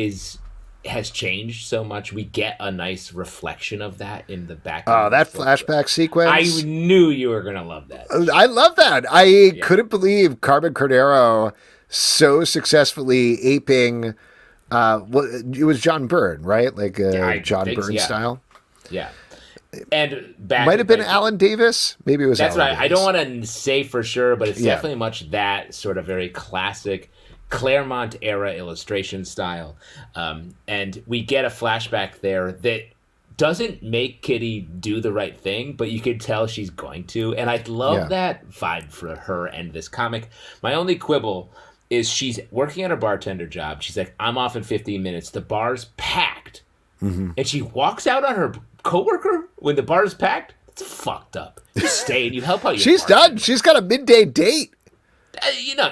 has changed so much. We get a nice reflection of that in the back. Oh, that flashback sequence. I knew you were going to love that. I love that. I couldn't believe Carmen Carnero so successly aping it was John Byrne, right? Like John Byrne style. Yeah. And back might have been Alan Davis. Maybe it was. That's Alan right. Davis. I don't want to say for sure, but it's definitely much that sort of very classic Claremont era illustration style. And we get a flashback there that doesn't make Kitty do the right thing, but you can tell she's going to. And I love that vibe for her and this comic. My only quibble is she's working at her bartender job. She's like, I'm off in 15 minutes. The bar's packed. Mm-hmm. And she walks out on her coworker when the bar's packed. It's fucked up. You stay and you help out your She's bartender. done. She's got a midday date.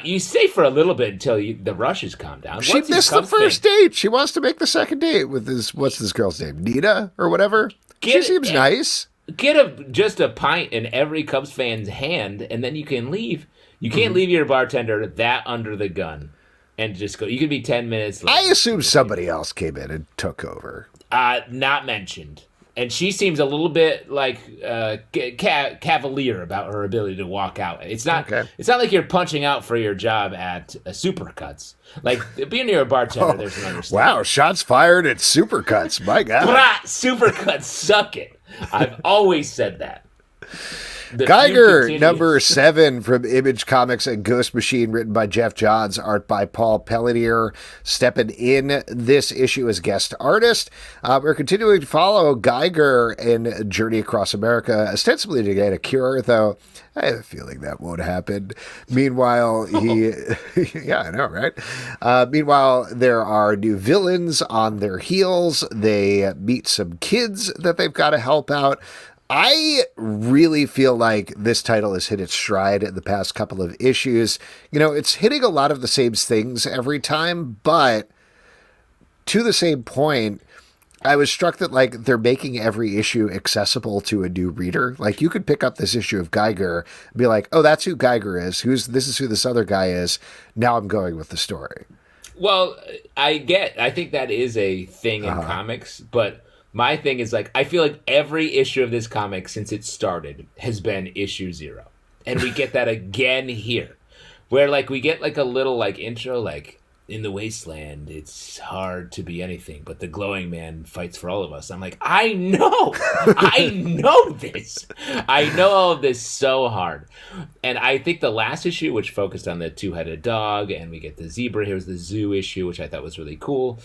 You stay for a little bit until the rushes calm down. She missed the first date. She wants to make the second date with what's this girl's name? Nita or whatever? She seems nice. Get just a pint in every Cubs fan's hand, and then you can leave. You can't leave your bartender that under the gun and just go. You can be 10 minutes late. I assume somebody else came in and took over. Not mentioned. And she seems a little bit like cavalier about her ability to walk out. It's not. Okay. It's not like you're punching out for your job at Supercuts. Like being near a bartender, there's an understanding. Wow! Shots fired at Supercuts. My God. Supercuts suck it. I've always said that. Geiger #7 from Image Comics and Ghost Machine, written by Jeff Johns, art by Paul Pelletier, stepping in this issue as guest artist. We're continuing to follow Geiger in Journey Across America, ostensibly to get a cure, though I have a feeling that won't happen. Meanwhile, yeah, I know, right? Meanwhile, there are new villains on their heels. They meet some kids that they've got to help out. I really feel like this title has hit its stride in the past couple of issues. You know, it's hitting a lot of the same things every time, but to the same point, I was struck that like they're making every issue accessible to a new reader. Like you could pick up this issue of Geiger and be like, oh, that's who Geiger is. This is who this other guy is. Now I'm going with the story. Well, I think that is a thing in comics, but my thing is like, I feel like every issue of this comic since it started has been issue 0. And we get that again here, where like we get like a little like intro, like, in the wasteland, it's hard to be anything, but the glowing man fights for all of us. I'm like, I know this. I know all of this so hard. And I think the last issue, which focused on the 2-headed dog, and we get the zebra, here's the zoo issue, which I thought was really cool.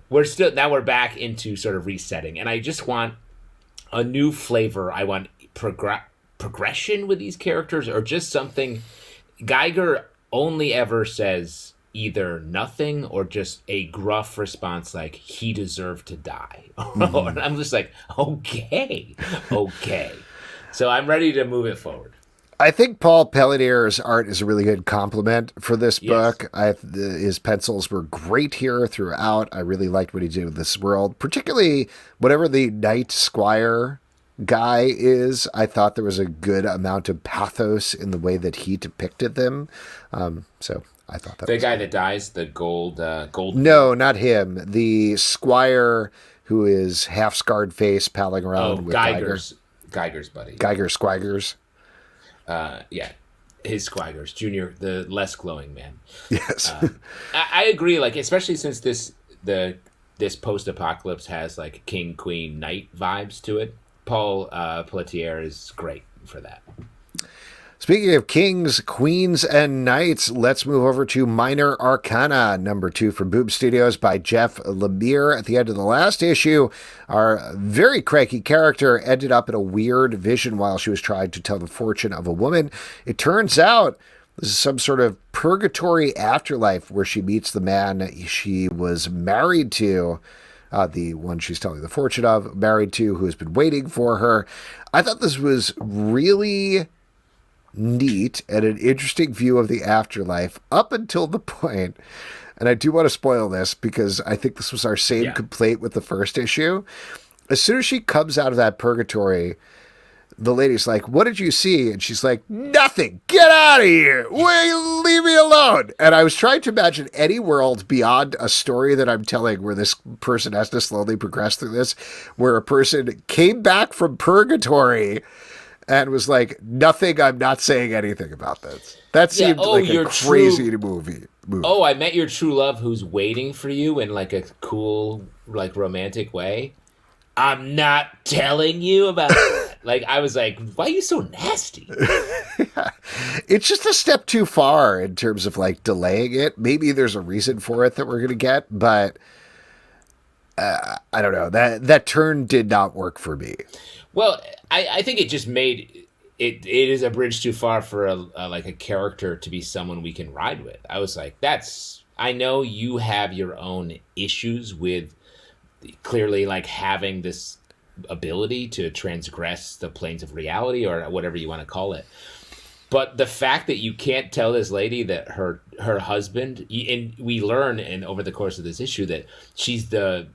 We're back into sort of resetting, and I just want a new flavor. I want progression with these characters, or just something. Geiger only ever says either nothing or just a gruff response like he deserved to die. And I'm just like, okay. So I'm ready to move it forward. I think Paul Pelletier's art is a really good compliment for this book. His pencils were great here throughout. I really liked what he did with this world, particularly whatever the Night Squire guy is. I thought there was a good amount of pathos in the way that he depicted them. So I thought that the guy that dies, the gold. No, not him. The Squire who is half scarred face, palling around with Geiger's buddy. Geiger Squigers. Yeah, his Squigers, Junior, the less glowing man. Yes, I agree. Like, especially since this post-apocalypse has like king, queen, knight vibes to it. Paul Pelletier is great for that. Speaking of kings, queens, and knights, let's move over to Minor Arcana, #2 from Boom Studios by Jeff Lemire. At the end of the last issue, our very cranky character ended up in a weird vision while she was trying to tell the fortune of a woman. It turns out this is some sort of purgatory afterlife where she meets the man she was married to, the one she's telling the fortune of, married to, who has been waiting for her. I thought this was really neat and an interesting view of the afterlife up until the point, and I do want to spoil this because I think this was our same complaint with the first issue. As soon as she comes out of that purgatory, the lady's like, what did you see? And she's like, nothing. Get out of here. Leave me alone. And I was trying to imagine any world beyond a story that I'm telling where this person has to slowly progress through this, where a person came back from purgatory and was like, nothing, I'm not saying anything about this. That seemed like a crazy movie. Oh, I met your true love who's waiting for you in like a cool, like romantic way. I'm not telling you about that. Like, I was like, why are you so nasty? Yeah. It's just a step too far in terms of like delaying it. Maybe there's a reason for it that we're going to get, but I don't know. That turn did not work for me. Well, I think it just made it is a bridge too far for a character to be someone we can ride with. I was like, I know you have your own issues with clearly like having this ability to transgress the planes of reality or whatever you want to call it. But the fact that you can't tell this lady that her husband, and we learn over the course of this issue that she's the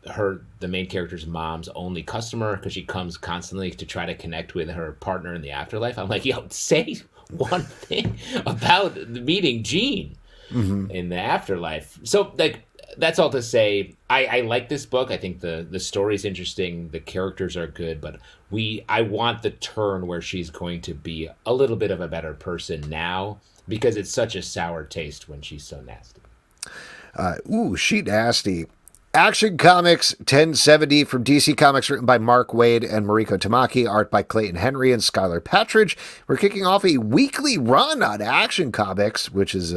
main character's mom's only customer because she comes constantly to try to connect with her partner in the afterlife. I'm like, yo, say one thing about meeting Jean in the afterlife. So like, that's all to say, I like this book. I think the story's interesting. The characters are good, but I want the turn where she's going to be a little bit of a better person now because it's such a sour taste when she's so nasty. She nasty. Action Comics 1070 from DC Comics, written by Mark Waid and Mariko Tamaki, art by Clayton Henry and Skylar Patridge. We're kicking off a weekly run on Action Comics, which is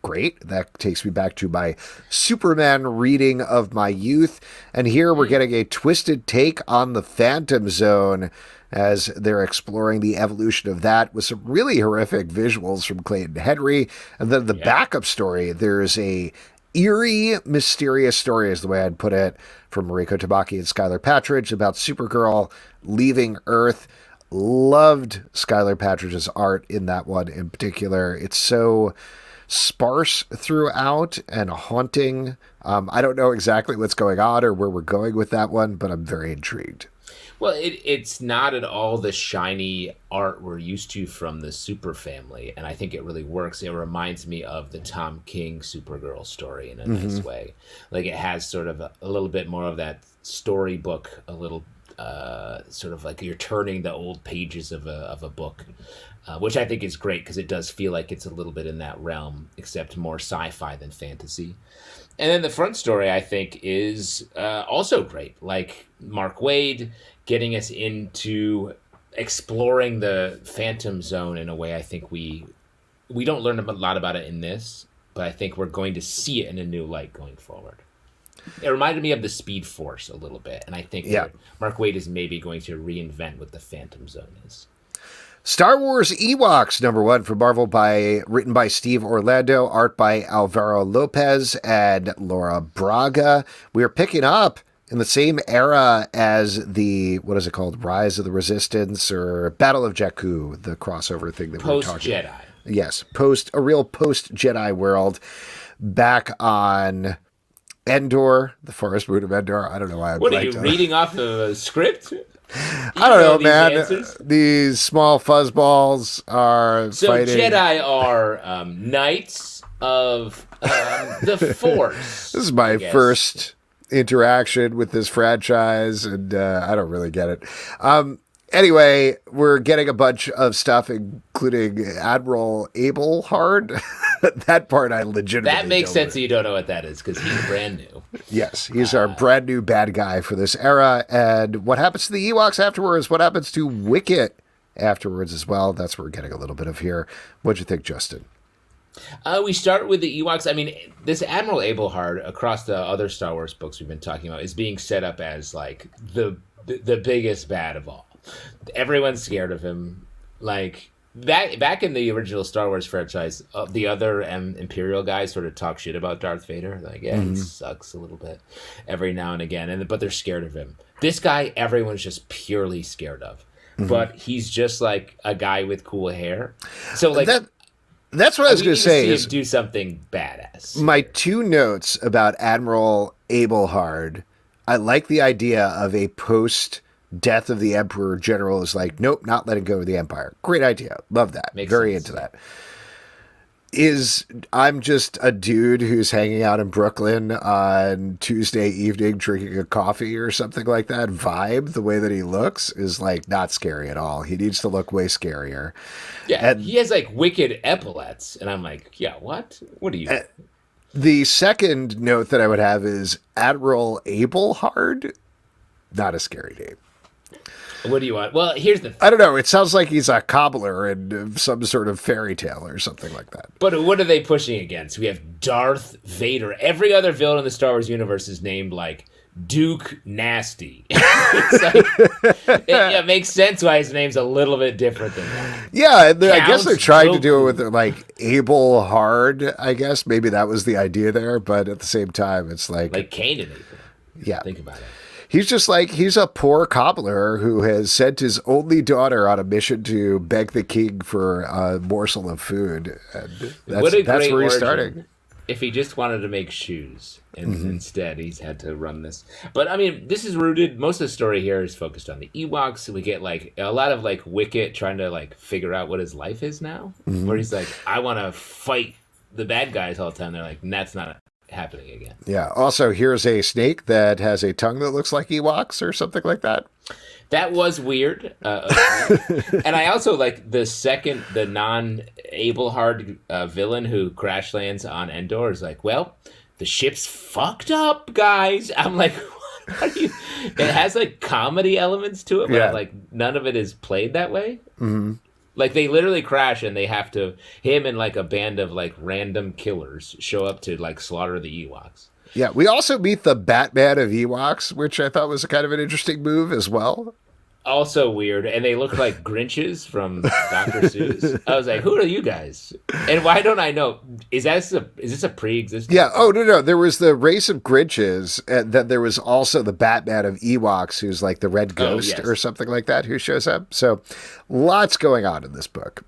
great. That takes me back to my Superman reading of my youth. And here we're getting a twisted take on the Phantom Zone as they're exploring the evolution of that with some really horrific visuals from Clayton Henry. And then the backup story, there's a eerie, mysterious story is the way I'd put it, from Mariko Tamaki and Skylar Patridge about Supergirl leaving Earth. Loved Skylar Patridge's art in that one in particular. It's so sparse throughout and haunting. I don't know exactly what's going on or where we're going with that one, but I'm very intrigued. Well, it's not at all the shiny art we're used to from the Super family, and I think it really works. It reminds me of the Tom King Supergirl story in a nice way. Like, it has sort of a little bit more of that storybook, a little sort of like you're turning the old pages of a book, which I think is great because it does feel like it's a little bit in that realm, except more sci-fi than fantasy. And then the front story, I think, is also great. Like Mark Waid getting us into exploring the Phantom Zone in a way I think we don't learn a lot about it in this, but I think we're going to see it in a new light going forward. It reminded me of the Speed Force a little bit, and I think that Mark Waid is maybe going to reinvent what the Phantom Zone is. Star Wars Ewoks #1 from Marvel, written by Steve Orlando, art by Alvaro Lopez and Laura Braga. We are picking up in the same era as the, what is it called, Rise of the Resistance or Battle of Jakku, the crossover thing that we were talking about. Post-Jedi. Yes, a real post-Jedi world back on Endor, the forest moon of Endor. I don't know why I'm What are you, reading off a script? I don't know, man. Answers? These small fuzzballs are fighting. So Jedi are knights of the Force. This is my first interaction with this franchise, and I don't really get it. Anyway, we're getting a bunch of stuff, including Admiral Abelhard. That part I legitimately That makes sense that you don't know what that is, because he's brand new. Yes, he's our brand new bad guy for this era. And what happens to the Ewoks afterwards? What happens to Wicket afterwards as well? That's what we're getting a little bit of here. What'd you think, Justin? We start with the Ewoks. I mean, this Admiral Abelhard, across the other Star Wars books we've been talking about, is being set up as, like, the biggest bad of all. Everyone's scared of him. Like, back in the original Star Wars franchise, the other Imperial guys sort of talk shit about Darth Vader. Like, yeah, he sucks a little bit every now and again, but they're scared of him. This guy, everyone's just purely scared of. But he's just like a guy with cool hair. So, like, that's what I was going to say. Is do something badass. My two notes about Admiral Abelhard. I like the idea of a post-death of the Emperor general is like, nope, not letting go of the Empire. Great idea. Love that. Makes Very sense. into that. I'm just a dude who's hanging out in Brooklyn on Tuesday evening drinking a coffee or something like that. Vibe, the way that he looks, is like not scary at all. He needs to look way scarier. Yeah, and he has like wicked epaulets. And I'm like, yeah, what? What are you? The second note that I would have is Admiral Abelhard. Not a scary name. What do you want? Well, here's the thing. I don't know. It sounds like he's a cobbler in some sort of fairy tale or something like that. But what are they pushing against? We have Darth Vader. Every other villain in the Star Wars universe is named like Duke Nasty. It makes sense why his name's a little bit different than that. Yeah, I guess they're trying to do it Goku. with like Abelhard. I guess maybe that was the idea there, but at the same time, it's like Canaanite. Yeah. Think about it. He's just like, he's a poor cobbler who has sent his only daughter on a mission to beg the king for a morsel of food. And that's where he's starting. If he just wanted to make shoes, and instead he's had to run this. But I mean, this is rooted, most of the story here is focused on the Ewoks. We get like a lot of like Wicket trying to like figure out what his life is now. Where he's like, I want to fight the bad guys all the time. They're like, that's not happening again. Yeah. Also, here's a snake that has a tongue that looks like Ewoks or something like that. That was weird. And I also like the non-Abelhard villain who crash lands on Endor is like, well, the ship's fucked up, guys. I'm like, what are you? It has like comedy elements to it, but like none of it is played that way. Mm-hmm. Like, they literally crash and they have to, him and like a band of like random killers show up to like slaughter the Ewoks. Yeah, we also meet the Batman of Ewoks, which I thought was a kind of an interesting move as well. Also weird, and they look like Grinches from Dr. Seuss. I was like, who are you guys? And why don't I know? Is this a pre-existing? Yeah, oh, no. There was the race of Grinches, and then there was also the Batman of Ewoks, who's like the red ghost or something like that, who shows up. So lots going on in this book.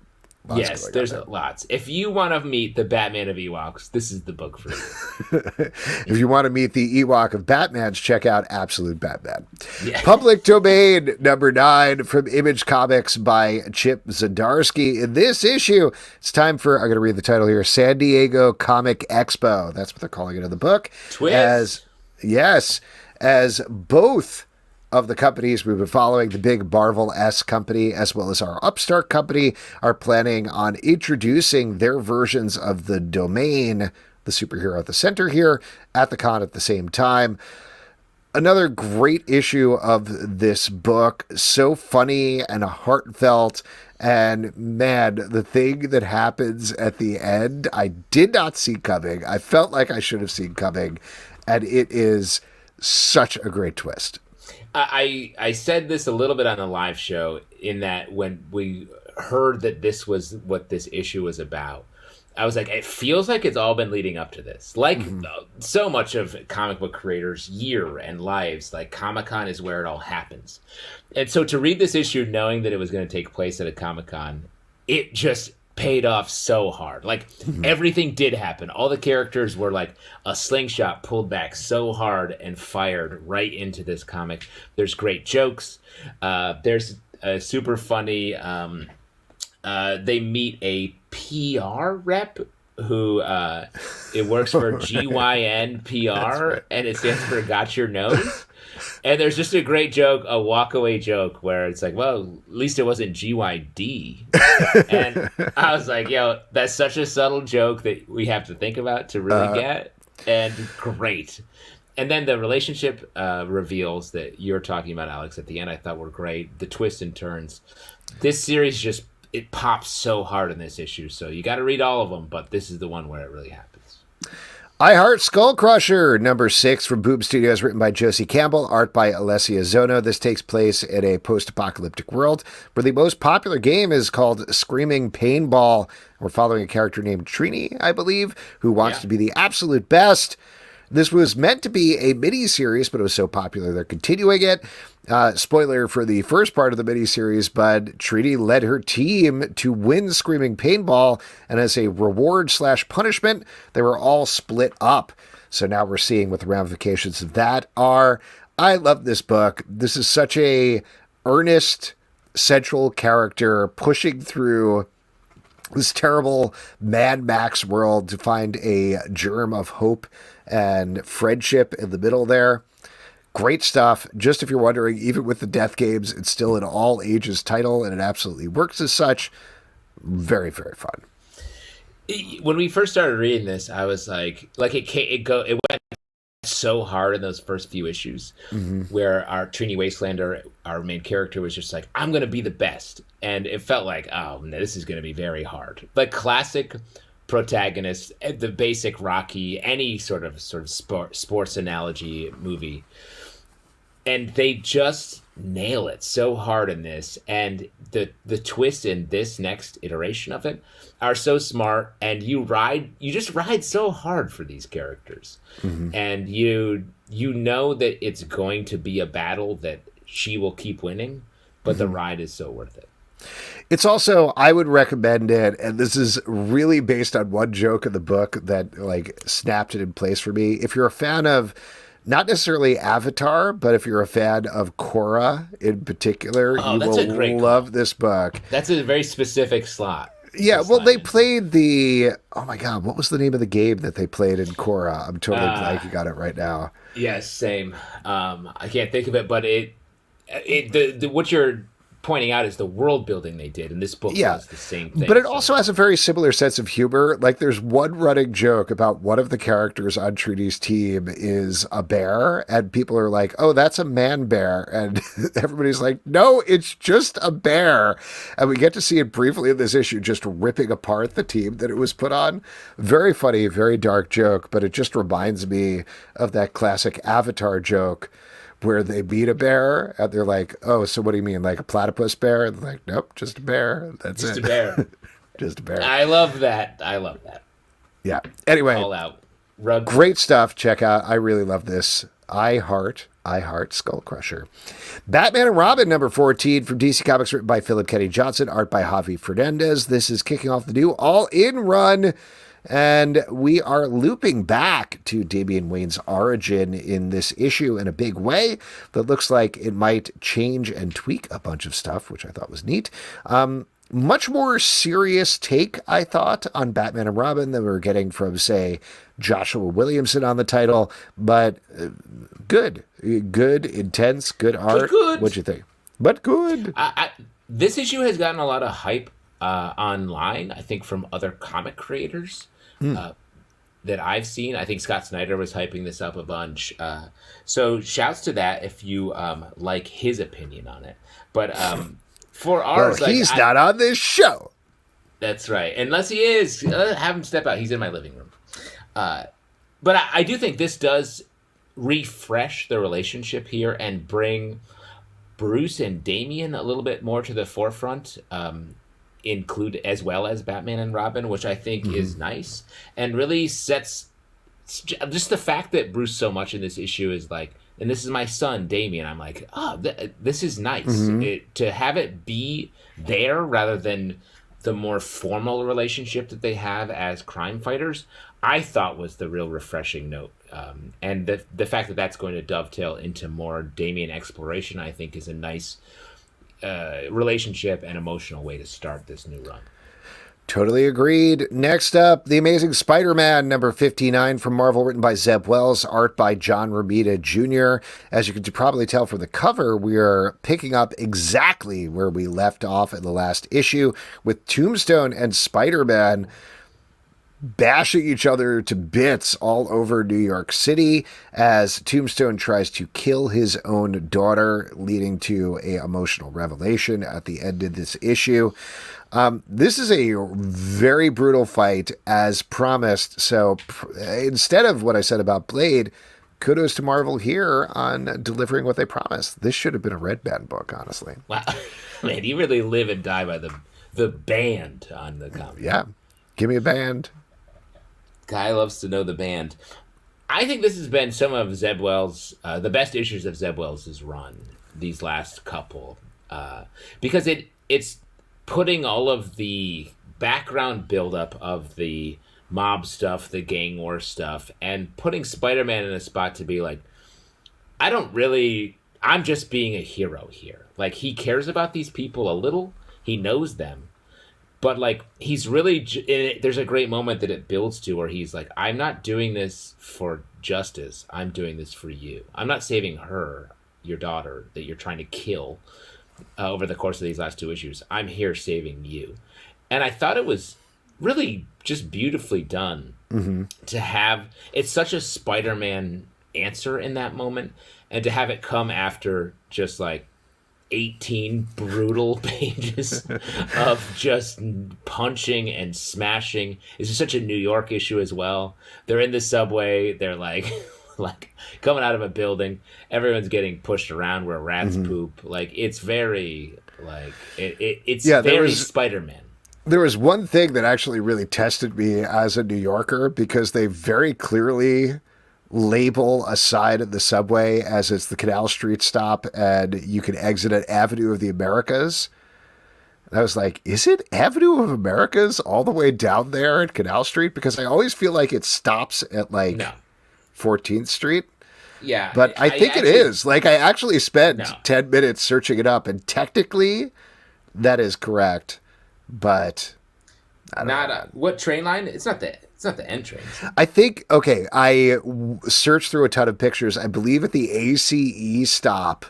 Yes, there's lots. If you want to meet the Batman of Ewoks, this is the book for you. If you want to meet the Ewok of Batmans, check out Absolute Batman. Yeah. Public Domain number 9 from Image Comics by Chip Zdarsky. In this issue, it's time for, I'm going to read the title here, San Diego Comic Expo. That's what they're calling it in the book. Twist. As both of the companies we've been following, the big Marvel-esque company as well as our upstart company, are planning on introducing their versions of the Domain, the superhero at the center here, at the con at the same time. Another great issue of this book, so funny and heartfelt, and man, the thing that happens at the end, I did not see coming. I felt like I should have seen coming, and it is such a great twist. I said this a little bit on the live show, in that when we heard that this was what this issue was about, I was like, it feels like it's all been leading up to this. Like so much of comic book creators' year and lives, like Comic-Con is where it all happens. And so to read this issue knowing that it was going to take place at a Comic-Con, it just paid off so hard. Like everything did happen. All the characters were like a slingshot pulled back so hard and fired right into this comic. There's great jokes. There's a super funny. They meet a PR rep who it works for GYN PR, right. And it stands for Got Your Nose. And there's just a great joke, a walkaway joke, where it's like, well, at least it wasn't GYD. And I was like, yo, that's such a subtle joke that we have to think about to really get. And great. And then the relationship reveals that you're talking about, Alex, at the end, I thought were great. The twists and turns. This series just, it pops so hard in this issue. So you got to read all of them, but this is the one where it really happens. I Heart Skull Crusher, number 6 from Boom Studios, written by Josie Campbell, art by Alessia Zono. This takes place in a post-apocalyptic world where the most popular game is called Screaming Paintball. We're following a character named Trini, I believe, who wants to be the absolute best. This was meant to be a mini-series, but it was so popular they're continuing it. Spoiler for the first part of the mini-series, but Triny led her team to win Screaming Paintball, and as a reward/punishment, they were all split up. So now we're seeing what the ramifications of that are. I love this book. This is such a earnest, central character pushing through this terrible Mad Max world to find a germ of hope and friendship in the middle there. Great stuff. Just if you're wondering, even with the death games, it's still an all ages title, and it absolutely works as such. Very, very fun. When we first started reading this, I was like it went so hard in those first few issues, where our Triny Wasteland, our main character, was just like, I'm going to be the best. And it felt like, oh, no, this is going to be very hard. Like classic protagonist, the basic Rocky, any sort of sports analogy movie. And they just nail it so hard in this. And the twist in this next iteration of it are so smart, and you just ride so hard for these characters. And you know that it's going to be a battle that she will keep winning, but the ride is so worth it. It's also, I would recommend it, and this is really based on one joke in the book that like snapped it in place for me. If you're a fan of not necessarily Avatar, but if you're a fan of Korra in particular, you will love this book. That's a very specific slot. Yeah, well, they played oh my God, what was the name of the game that they played in Korra? I'm totally blanking on it right now. Yes, same. I can't think of it, but what you're pointing out is the world building they did, and this book does the same thing. But it also has a very similar sense of humor. Like there's one running joke about one of the characters on Trini's team is a bear, and people are like, oh, that's a man bear. And everybody's like, no, it's just a bear. And we get to see it briefly in this issue, just ripping apart the team that it was put on. Very funny, very dark joke, but it just reminds me of that classic Avatar joke where they beat a bear, and they're like, oh, so what do you mean, like a platypus bear? And they're like, nope, just a bear. That's just it. Just a bear. Just a bear. I love that. Yeah. Anyway, all out. Great stuff. Check out. I really love this. I Heart I Heart Skull Crusher. Batman and Robin, number 14 from DC Comics, written by Philip Kenny Johnson, art by Javi Fernandez. This is kicking off the new all-in run, and we are looping back to Damian Wayne's origin in this issue in a big way that looks like it might change and tweak a bunch of stuff, which I thought was neat. Much more serious take, I thought, on Batman and Robin than we were getting from, say, Joshua Williamson on the title, but good, intense, good art. Good. What'd you think? But good. This issue has gotten a lot of hype online, I think, from other comic creators that I've seen. I think Scott Snyder was hyping this up a bunch. So shouts to that if you like his opinion on it. But for ours, well, he's not on this show. That's right. Unless he is, have him step out. He's in my living room. But I do think this does refresh the relationship here and bring Bruce and Damian a little bit more to the forefront, include as well as Batman and Robin, which I think is nice and really sets just the fact that Bruce so much in this issue is like, and this is my son, Damian. I'm like, this is nice. To have it be there rather than the more formal relationship that they have as crime fighters, I thought was the real refreshing note. And the fact that that's going to dovetail into more Damian exploration, I think, is a nice relationship and emotional way to start this new run. Totally agreed. Next up, The Amazing Spider-Man, number 59 from Marvel, written by Zeb Wells, art by John Romita Jr. As you can probably tell from the cover, we are picking up exactly where we left off in the last issue, with Tombstone and Spider-Man bashing each other to bits all over New York City as Tombstone tries to kill his own daughter, leading to an emotional revelation at the end of this issue. This is a very brutal fight, as promised. So instead of what I said about Blade, kudos to Marvel here on delivering what they promised. This should have been a Red Band book, honestly. Wow. Man, you really live and die by the band on the comic. Yeah. Give me a band. Guy loves to know the band. I think this has been some of Zeb Wells, the best issues of Zeb Wells' run, these last couple. Because it's putting all of the background buildup of the mob stuff, the gang war stuff, and putting Spider-Man in a spot to be like, I'm just being a hero here. Like, he cares about these people a little. He knows them. But, like, he's really... there's a great moment that it builds to where he's like, I'm not doing this for justice. I'm doing this for you. I'm not saving her, your daughter, that you're trying to kill over the course of these last two issues. I'm here saving you. And I thought it was really just beautifully done to have... It's such a Spider-Man answer in that moment, and to have it come after just, like, 18 brutal pages of just punching and smashing. It's just such a New York issue as well. They're in the subway. They're like coming out of a building. Everyone's getting pushed around where rats poop. Like, it's very it's very Spider-Man. There was one thing that actually really tested me as a New Yorker, because they very clearly label a side of the subway as it's the Canal Street stop, and you can exit at Avenue of the Americas. And I was like, is it Avenue of Americas all the way down there at Canal Street? Because I always feel like it stops at 14th Street. Yeah. But I think it is. Like, I actually spent 10 minutes searching it up, and technically that is correct. But I don't know. What train line? It's not the N train. I think, okay, I searched through a ton of pictures. I believe at the ACE stop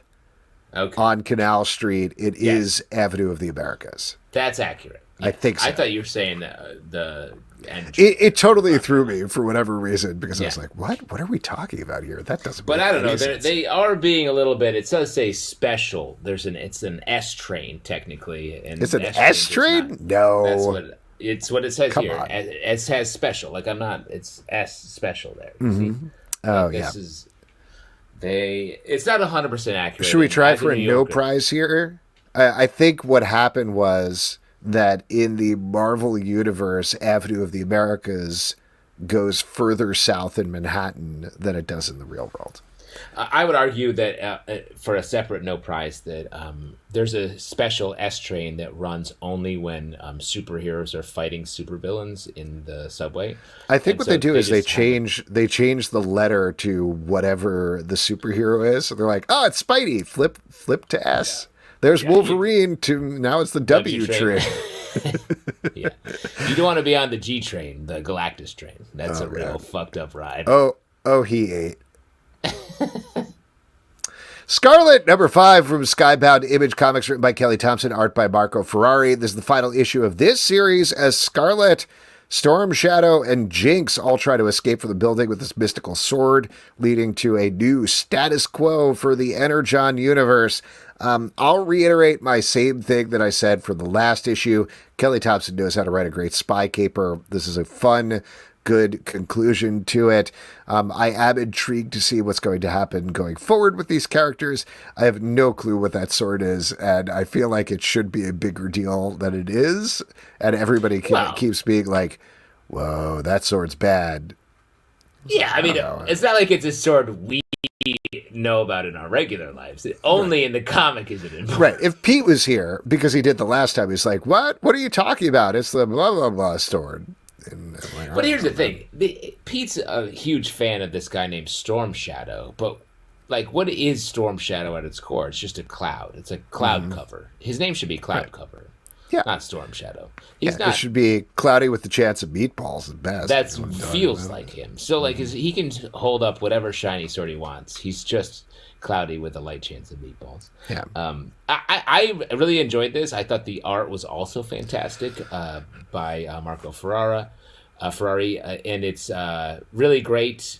on Canal Street, it is Avenue of the Americas. That's accurate. Yeah. I think so. I thought you were saying the N train. It totally threw me for whatever reason, because I was like, what are we talking about here? That doesn't make But I don't know. sense. They are being a little bit, it does say special. It's an S train, technically. And it's an S train? No. It's what it says Come here. on. It says special. It's S special there. Mm-hmm. See? Oh, It's not 100% accurate. Should we try for a no prize here? I think what happened was that in the Marvel Universe, Avenue of the Americas goes further south in Manhattan than it does in the real world. I would argue that for a separate no price that there's a special S train that runs only when superheroes are fighting supervillains in the subway. I think what they do is they change the letter to whatever the superhero is. So they're like, oh, it's Spidey. Flip to S. Yeah. There's Wolverine to now it's the W train. Yeah, you don't want to be on the G train, the Galactus train. That's a real fucked up ride. Oh, he ate. Scarlet, number 5 from Skybound Image Comics, written by Kelly Thompson, art by Marco Ferrari. This is the final issue of this series as Scarlet, Storm Shadow, and Jinx all try to escape from the building with this mystical sword, leading to a new status quo for the Energon universe. I'll reiterate my same thing that I said for the last issue. Kelly Thompson knows how to write a great spy caper. This is a fun, good conclusion to it. I am intrigued to see what's going to happen going forward with these characters. I have no clue what that sword is, and I feel like it should be a bigger deal than it is. And everybody keeps being like, whoa, that sword's bad. Yeah, I mean, it's not like it's a sword we know about in our regular lives. Only in the comic is it important. Right. If Pete was here, because he did the last time, he's like, what? What are you talking about? It's the blah, blah, blah sword. Like, but here's the thing. Pete's a huge fan of this guy named Storm Shadow, but like, what is Storm Shadow at its core? It's just a cloud. It's a cloud cover. His name should be Cloud Cover. Yeah. Not Storm Shadow. It should be cloudy with the chance of meatballs at best. That feels like him. So, like, he can hold up whatever shiny sword he wants. He's just cloudy with a light chance of meatballs. Yeah. I really enjoyed this. I thought the art was also fantastic by Marco Ferrari, and it's really great.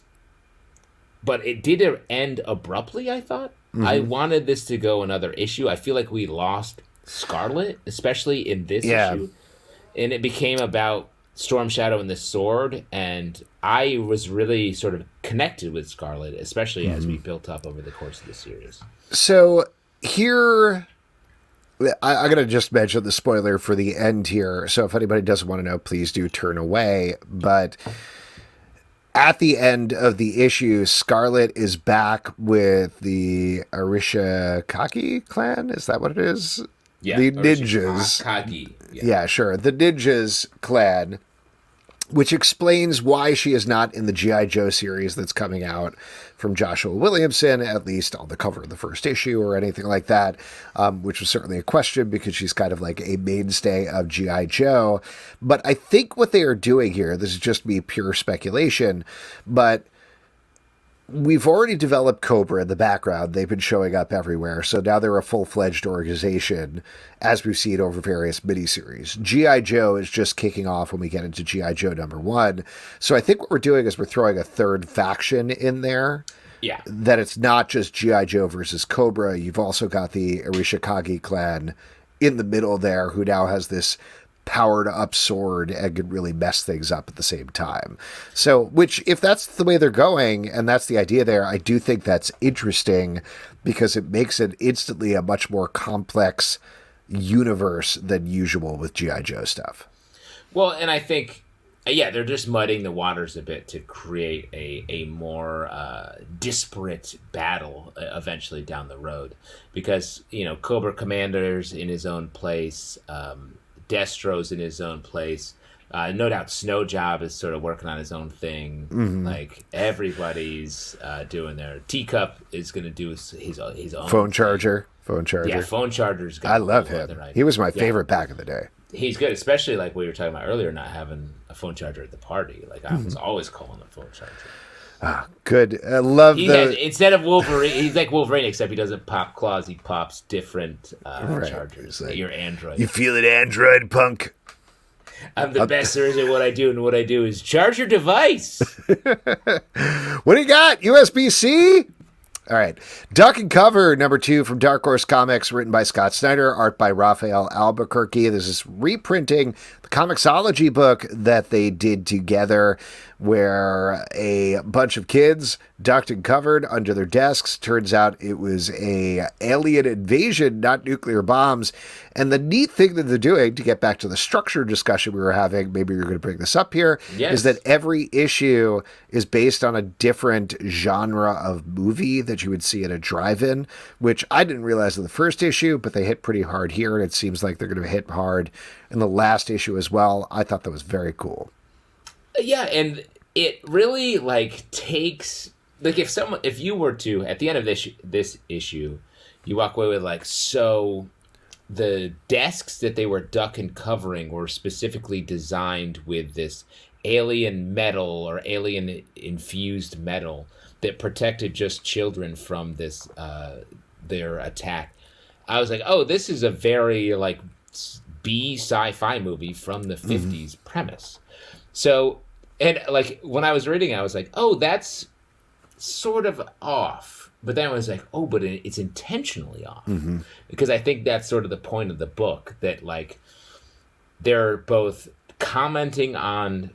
But it did end abruptly, I thought. Mm-hmm. I wanted this to go another issue. I feel like we lost Scarlet, especially in this issue, and it became about Storm Shadow and the sword, and I was really sort of connected with Scarlet, especially as we built up over the course of the series. So here, I'm going to just mention the spoiler for the end here, so if anybody doesn't want to know, please do turn away, but at the end of the issue, Scarlet is back with the Arishikage clan, is that what it is? Yeah, the ninjas. Yeah, sure. The ninjas clan, which explains why she is not in the G.I. Joe series that's coming out from Joshua Williamson, at least on the cover of the first issue or anything like that, which was certainly a question because she's kind of like a mainstay of G.I. Joe. But I think what they are doing here, this is just me pure speculation, but we've already developed Cobra in the background. They've been showing up everywhere. So now they're a full-fledged organization, as we've seen over various miniseries. G.I. Joe is just kicking off when we get into G.I. Joe #1. So I think what we're doing is we're throwing a third faction in there. Yeah. That it's not just G.I. Joe versus Cobra. You've also got the Arishikage clan in the middle there, who now has this powered up sword and could really mess things up at the same time. So, which, if that's the way they're going, and that's the idea there, I do think that's interesting because it makes it instantly a much more complex universe than usual with G.I. Joe stuff. Well, and I think, they're just muddying the waters a bit to create a more disparate battle eventually down the road. Because, Cobra Commander's in his own place, Destro's in his own place. No doubt Snow Job is sort of working on his own thing. Mm-hmm. Like, everybody's doing their... Teacup is going to do his own Phone Charger. Yeah, Phone Charger's got... I love him. He was my favorite back in the day. He's good, especially like we were talking about earlier, not having a phone charger at the party. Like, I was always calling a phone charger. Ah, good. I love instead of Wolverine, he's like Wolverine, except he doesn't pop claws. He pops different chargers. Like, your Android. You feel it, Android punk? I'm the best seriously at what I do, and what I do is charge your device. What do you got? USB-C? All right. Duck and Cover, #2 from Dark Horse Comics, written by Scott Snyder, art by Raphael Albuquerque. This is reprinting the Comixology book that they did together, where a bunch of kids ducked and covered under their desks. Turns out it was a alien invasion, not nuclear bombs. And the neat thing that they're doing, to get back to the structure discussion we were having, maybe you're going to bring this up here, is that every issue is based on a different genre of movie that you would see at a drive-in, which I didn't realize in the first issue, but they hit pretty hard here, and it seems like they're going to hit hard in the last issue as well. I thought that was very cool. Yeah, and it really takes if you were to at the end of this issue, you walk away with so the desks that they were duck and covering were specifically designed with this alien metal or alien infused metal that protected just children from this their attack. I was like, oh, this is a very B sci-fi movie from the 50s premise. So, and when I was reading it, I was like, oh, that's sort of off. But then I was like, oh, but it's intentionally off. Because I think that's sort of the point of the book, that they're both commenting on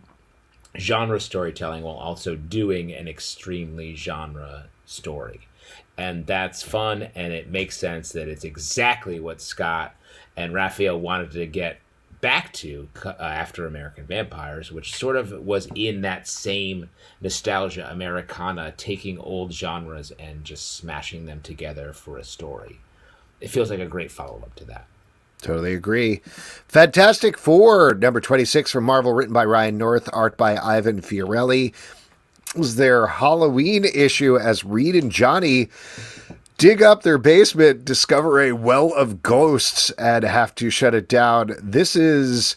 genre storytelling while also doing an extremely genre story. And that's fun, and it makes sense that it's exactly what Scott and Raphael wanted to get back to after American Vampires, which sort of was in that same nostalgia Americana, taking old genres and just smashing them together for a story. It feels like a great follow-up to that. Totally agree. Fantastic Four, number 26 from Marvel, written by Ryan North, art by Ivan Fiorelli. It was their Halloween issue as Reed and Johnny dig up their basement, discover a well of ghosts, and have to shut it down. This is,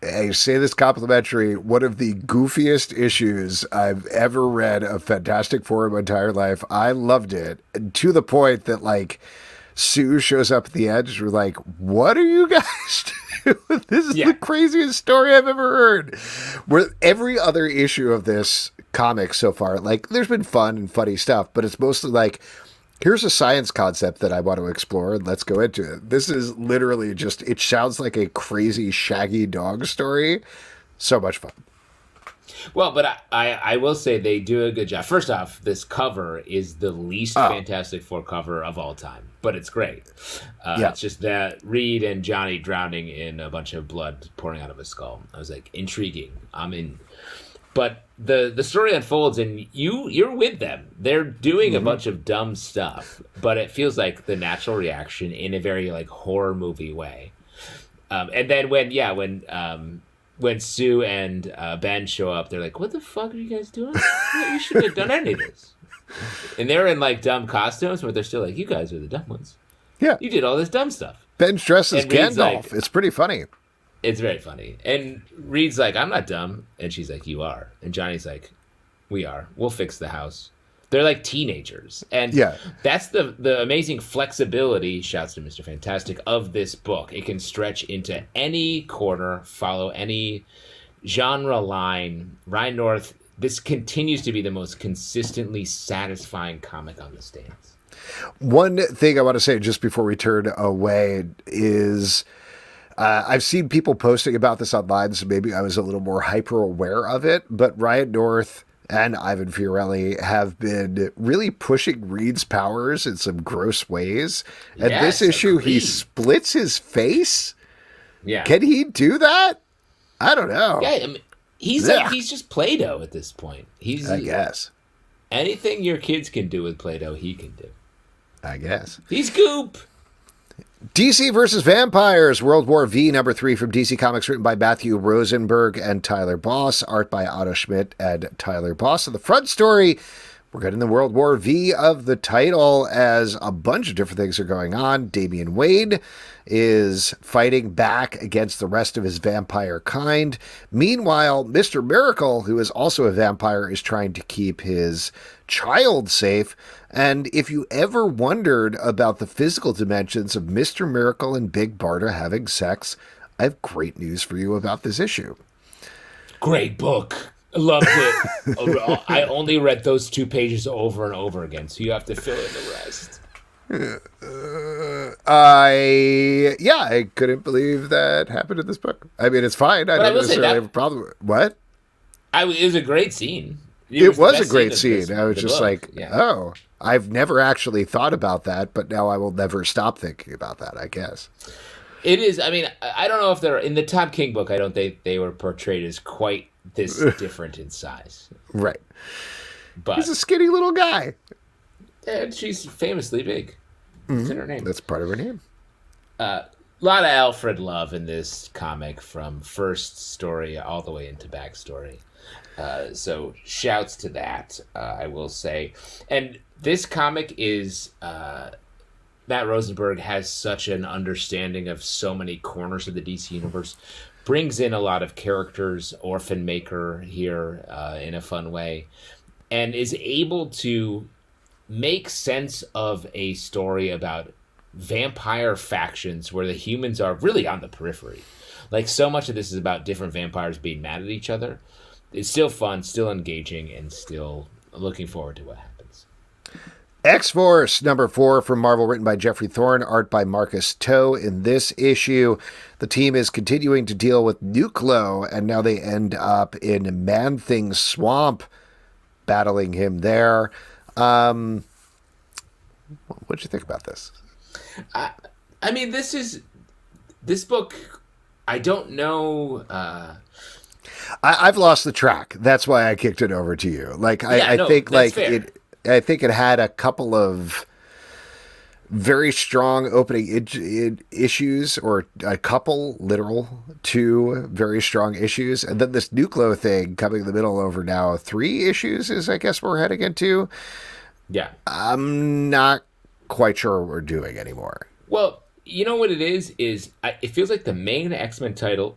I say this complimentary, one of the goofiest issues I've ever read of Fantastic Four in my entire life. I loved it, to the point that Sue shows up at the end. We're like, what are you guys doing? This is the craziest story I've ever heard. Where every other issue of this comic so far, there's been fun and funny stuff, but it's mostly here's a science concept that I want to explore, and let's go into it. This is literally just, it sounds like a crazy shaggy dog story. So much fun. Well, but I will say they do a good job. First off, this cover is the least Fantastic Four cover of all time, but it's great. It's just that Reed and Johnny drowning in a bunch of blood pouring out of a skull. I was like, intriguing. I'm in. But the story unfolds, and you're with them. They're doing a bunch of dumb stuff, but it feels like the natural reaction in a very horror movie way. And then when Sue and Ben show up, they're like, "What the fuck are you guys doing? You shouldn't have done any of this." And they're in dumb costumes, but they're still like, "You guys are the dumb ones. Yeah, you did all this dumb stuff." Ben's dressed as Gandalf. It's pretty funny. It's very funny. And Reed's like, "I'm not dumb," and she's like, "You are." And Johnny's like, "We are. We'll fix the house." They're like teenagers. And that's the amazing flexibility, shouts to Mr. Fantastic, of this book. It can stretch into any corner, follow any genre line. Ryan North, this continues to be the most consistently satisfying comic on the stands. One thing I want to say just before we turn away is I've seen people posting about this online, so maybe I was a little more hyper aware of it, but Ryan North and Ivan Fiorelli have been really pushing Reed's powers in some gross ways. And this issue, he splits his face? Yeah. Can he do that? I don't know. Yeah, I mean, he's just Play-Doh at this point. I guess. Anything your kids can do with Play-Doh, he can do. I guess. He's Goop. DC versus Vampires, World War V, number 3 from DC Comics, written by Matthew Rosenberg and Tyler Boss, art by Otto Schmidt and Tyler Boss. On the front story, we're getting the World War V of the title as a bunch of different things are going on. Damian Wayne is fighting back against the rest of his vampire kind. Meanwhile, Mr. Miracle, who is also a vampire, is trying to keep his child safe. And if you ever wondered about the physical dimensions of Mr. Miracle and Big Barda having sex, I have great news for you about this issue. Great book. I loved it. I only read those 2 pages over and over again, so you have to fill in the rest. I couldn't believe that happened in this book. I mean, it's fine. I don't necessarily have a problem with it. What? It was a great scene. It was a the great best scene scene. of I was the just book. like, Yeah. oh, I've never actually thought about that, but now I will never stop thinking about that, I guess. It is. I mean, I don't know if they're in the Tom King book. I don't think they were portrayed as quite this different in size. Right. But He's a skinny little guy. and she's famously big. It's in her name. That's part of her name. A lot of Alfred love in this comic, from first story all the way into backstory. So shouts to that, I will say. And this comic is Matt Rosenberg has such an understanding of so many corners of the DC universe. Brings in a lot of characters, Orphan Maker here in a fun way, and is able to make sense of a story about vampire factions where the humans are really on the periphery. Like, so much of this is about different vampires being mad at each other. It's still fun, still engaging, and still looking forward to what happens. X-Force number 4 from Marvel, written by Jeffrey Thorne, art by Marcus Toe. In this issue, the team is continuing to deal with Nucleo, and now they end up in Man-Thing Swamp, battling him there. What'd you think about this? I mean, this book, I don't know. I've lost the track. That's why I kicked it over to you. Like, I think like fair. I think it had a couple of very strong opening issues, or a couple, literal, 2 very strong issues. And then this Nucleo thing coming in the middle over now 3 issues is, I guess, we're heading into. Yeah. I'm not quite sure what we're doing anymore. Well, you know what it is it feels like the main X-Men title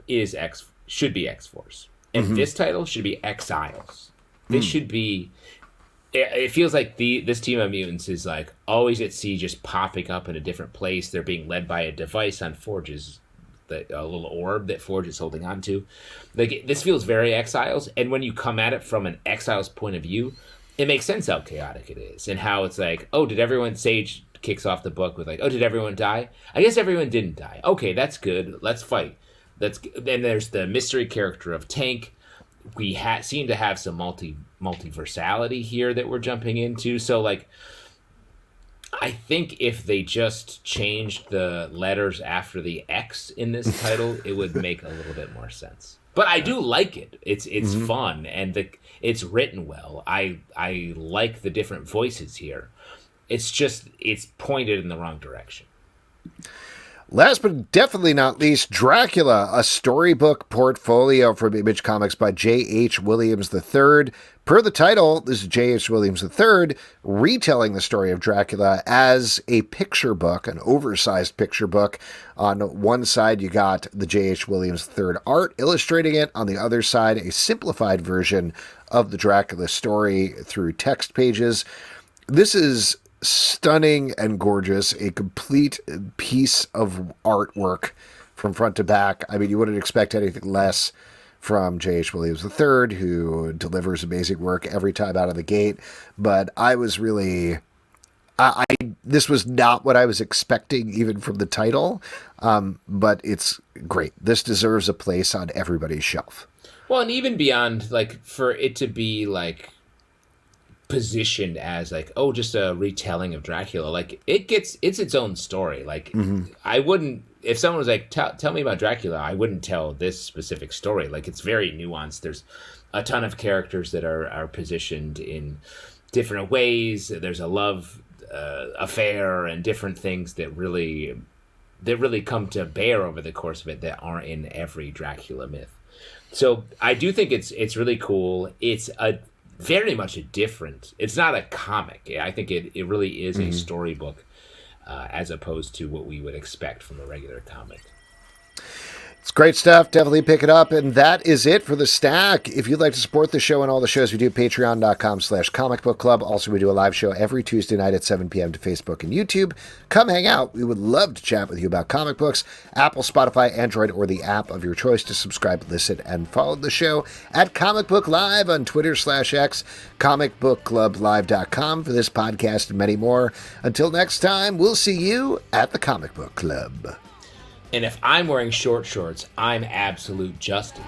should be X-Force. And this title should be Exiles. This should be... It feels like this team of mutants is like always at sea, just popping up in a different place. They're being led by a device on Forge's, a little orb that Forge is holding on to. Like, this feels very Exiles, and when you come at it from an Exiles point of view, it makes sense how chaotic it is, and how it's like, oh, did everyone... Sage kicks off the book with like, oh, did everyone die? I guess everyone didn't die. Okay, that's good. Let's fight. Then there's the mystery character of Tank. We seem to have some multiversality here that we're jumping into. So, like, I think if they just changed the letters after the X in this title, it would make a little bit more sense. But I do like it. It's fun, and it's written well. I like the different voices here. It's just, it's pointed in the wrong direction. Last but definitely not least, Dracula, a storybook portfolio from Image Comics by J.H. Williams III. Per the title, this is J.H. Williams III retelling the story of Dracula as a picture book, an oversized picture book. On one side, you got the J.H. Williams III art illustrating it. On the other side, a simplified version of the Dracula story through text pages. This is stunning and gorgeous, a complete piece of artwork from front to back. I mean, you wouldn't expect anything less from J.H. Williams III, who delivers amazing work every time out of the gate. But I was really... this was not what I was expecting, even from the title, but it's great. This deserves a place on everybody's shelf. Well, and even beyond, like, for it to be, like, positioned as like, oh, just a retelling of Dracula, like it's its own story. Like, I wouldn't, if someone was like, tell me about Dracula, I wouldn't tell this specific story. Like, it's very nuanced. There's a ton of characters that are positioned in different ways. There's a love affair and different things that really come to bear over the course of it that aren't in every Dracula myth. So I do think it's really cool. It's a very much a different... It's not a comic. I think it really is a storybook as opposed to what we would expect from a regular comic. It's great stuff. Definitely pick it up. And that is it for the stack. If you'd like to support the show and all the shows we do, patreon.com/Comic Book Club. Also, we do a live show every Tuesday night at 7 p.m. to Facebook and YouTube. Come hang out. We would love to chat with you about comic books. Apple, Spotify, Android, or the app of your choice to subscribe, listen, and follow the show at Comic Book Live on Twitter/X, comicbookclublive.com for this podcast and many more. Until next time, we'll see you at the Comic Book Club. And if I'm wearing short shorts, I'm absolute Justin.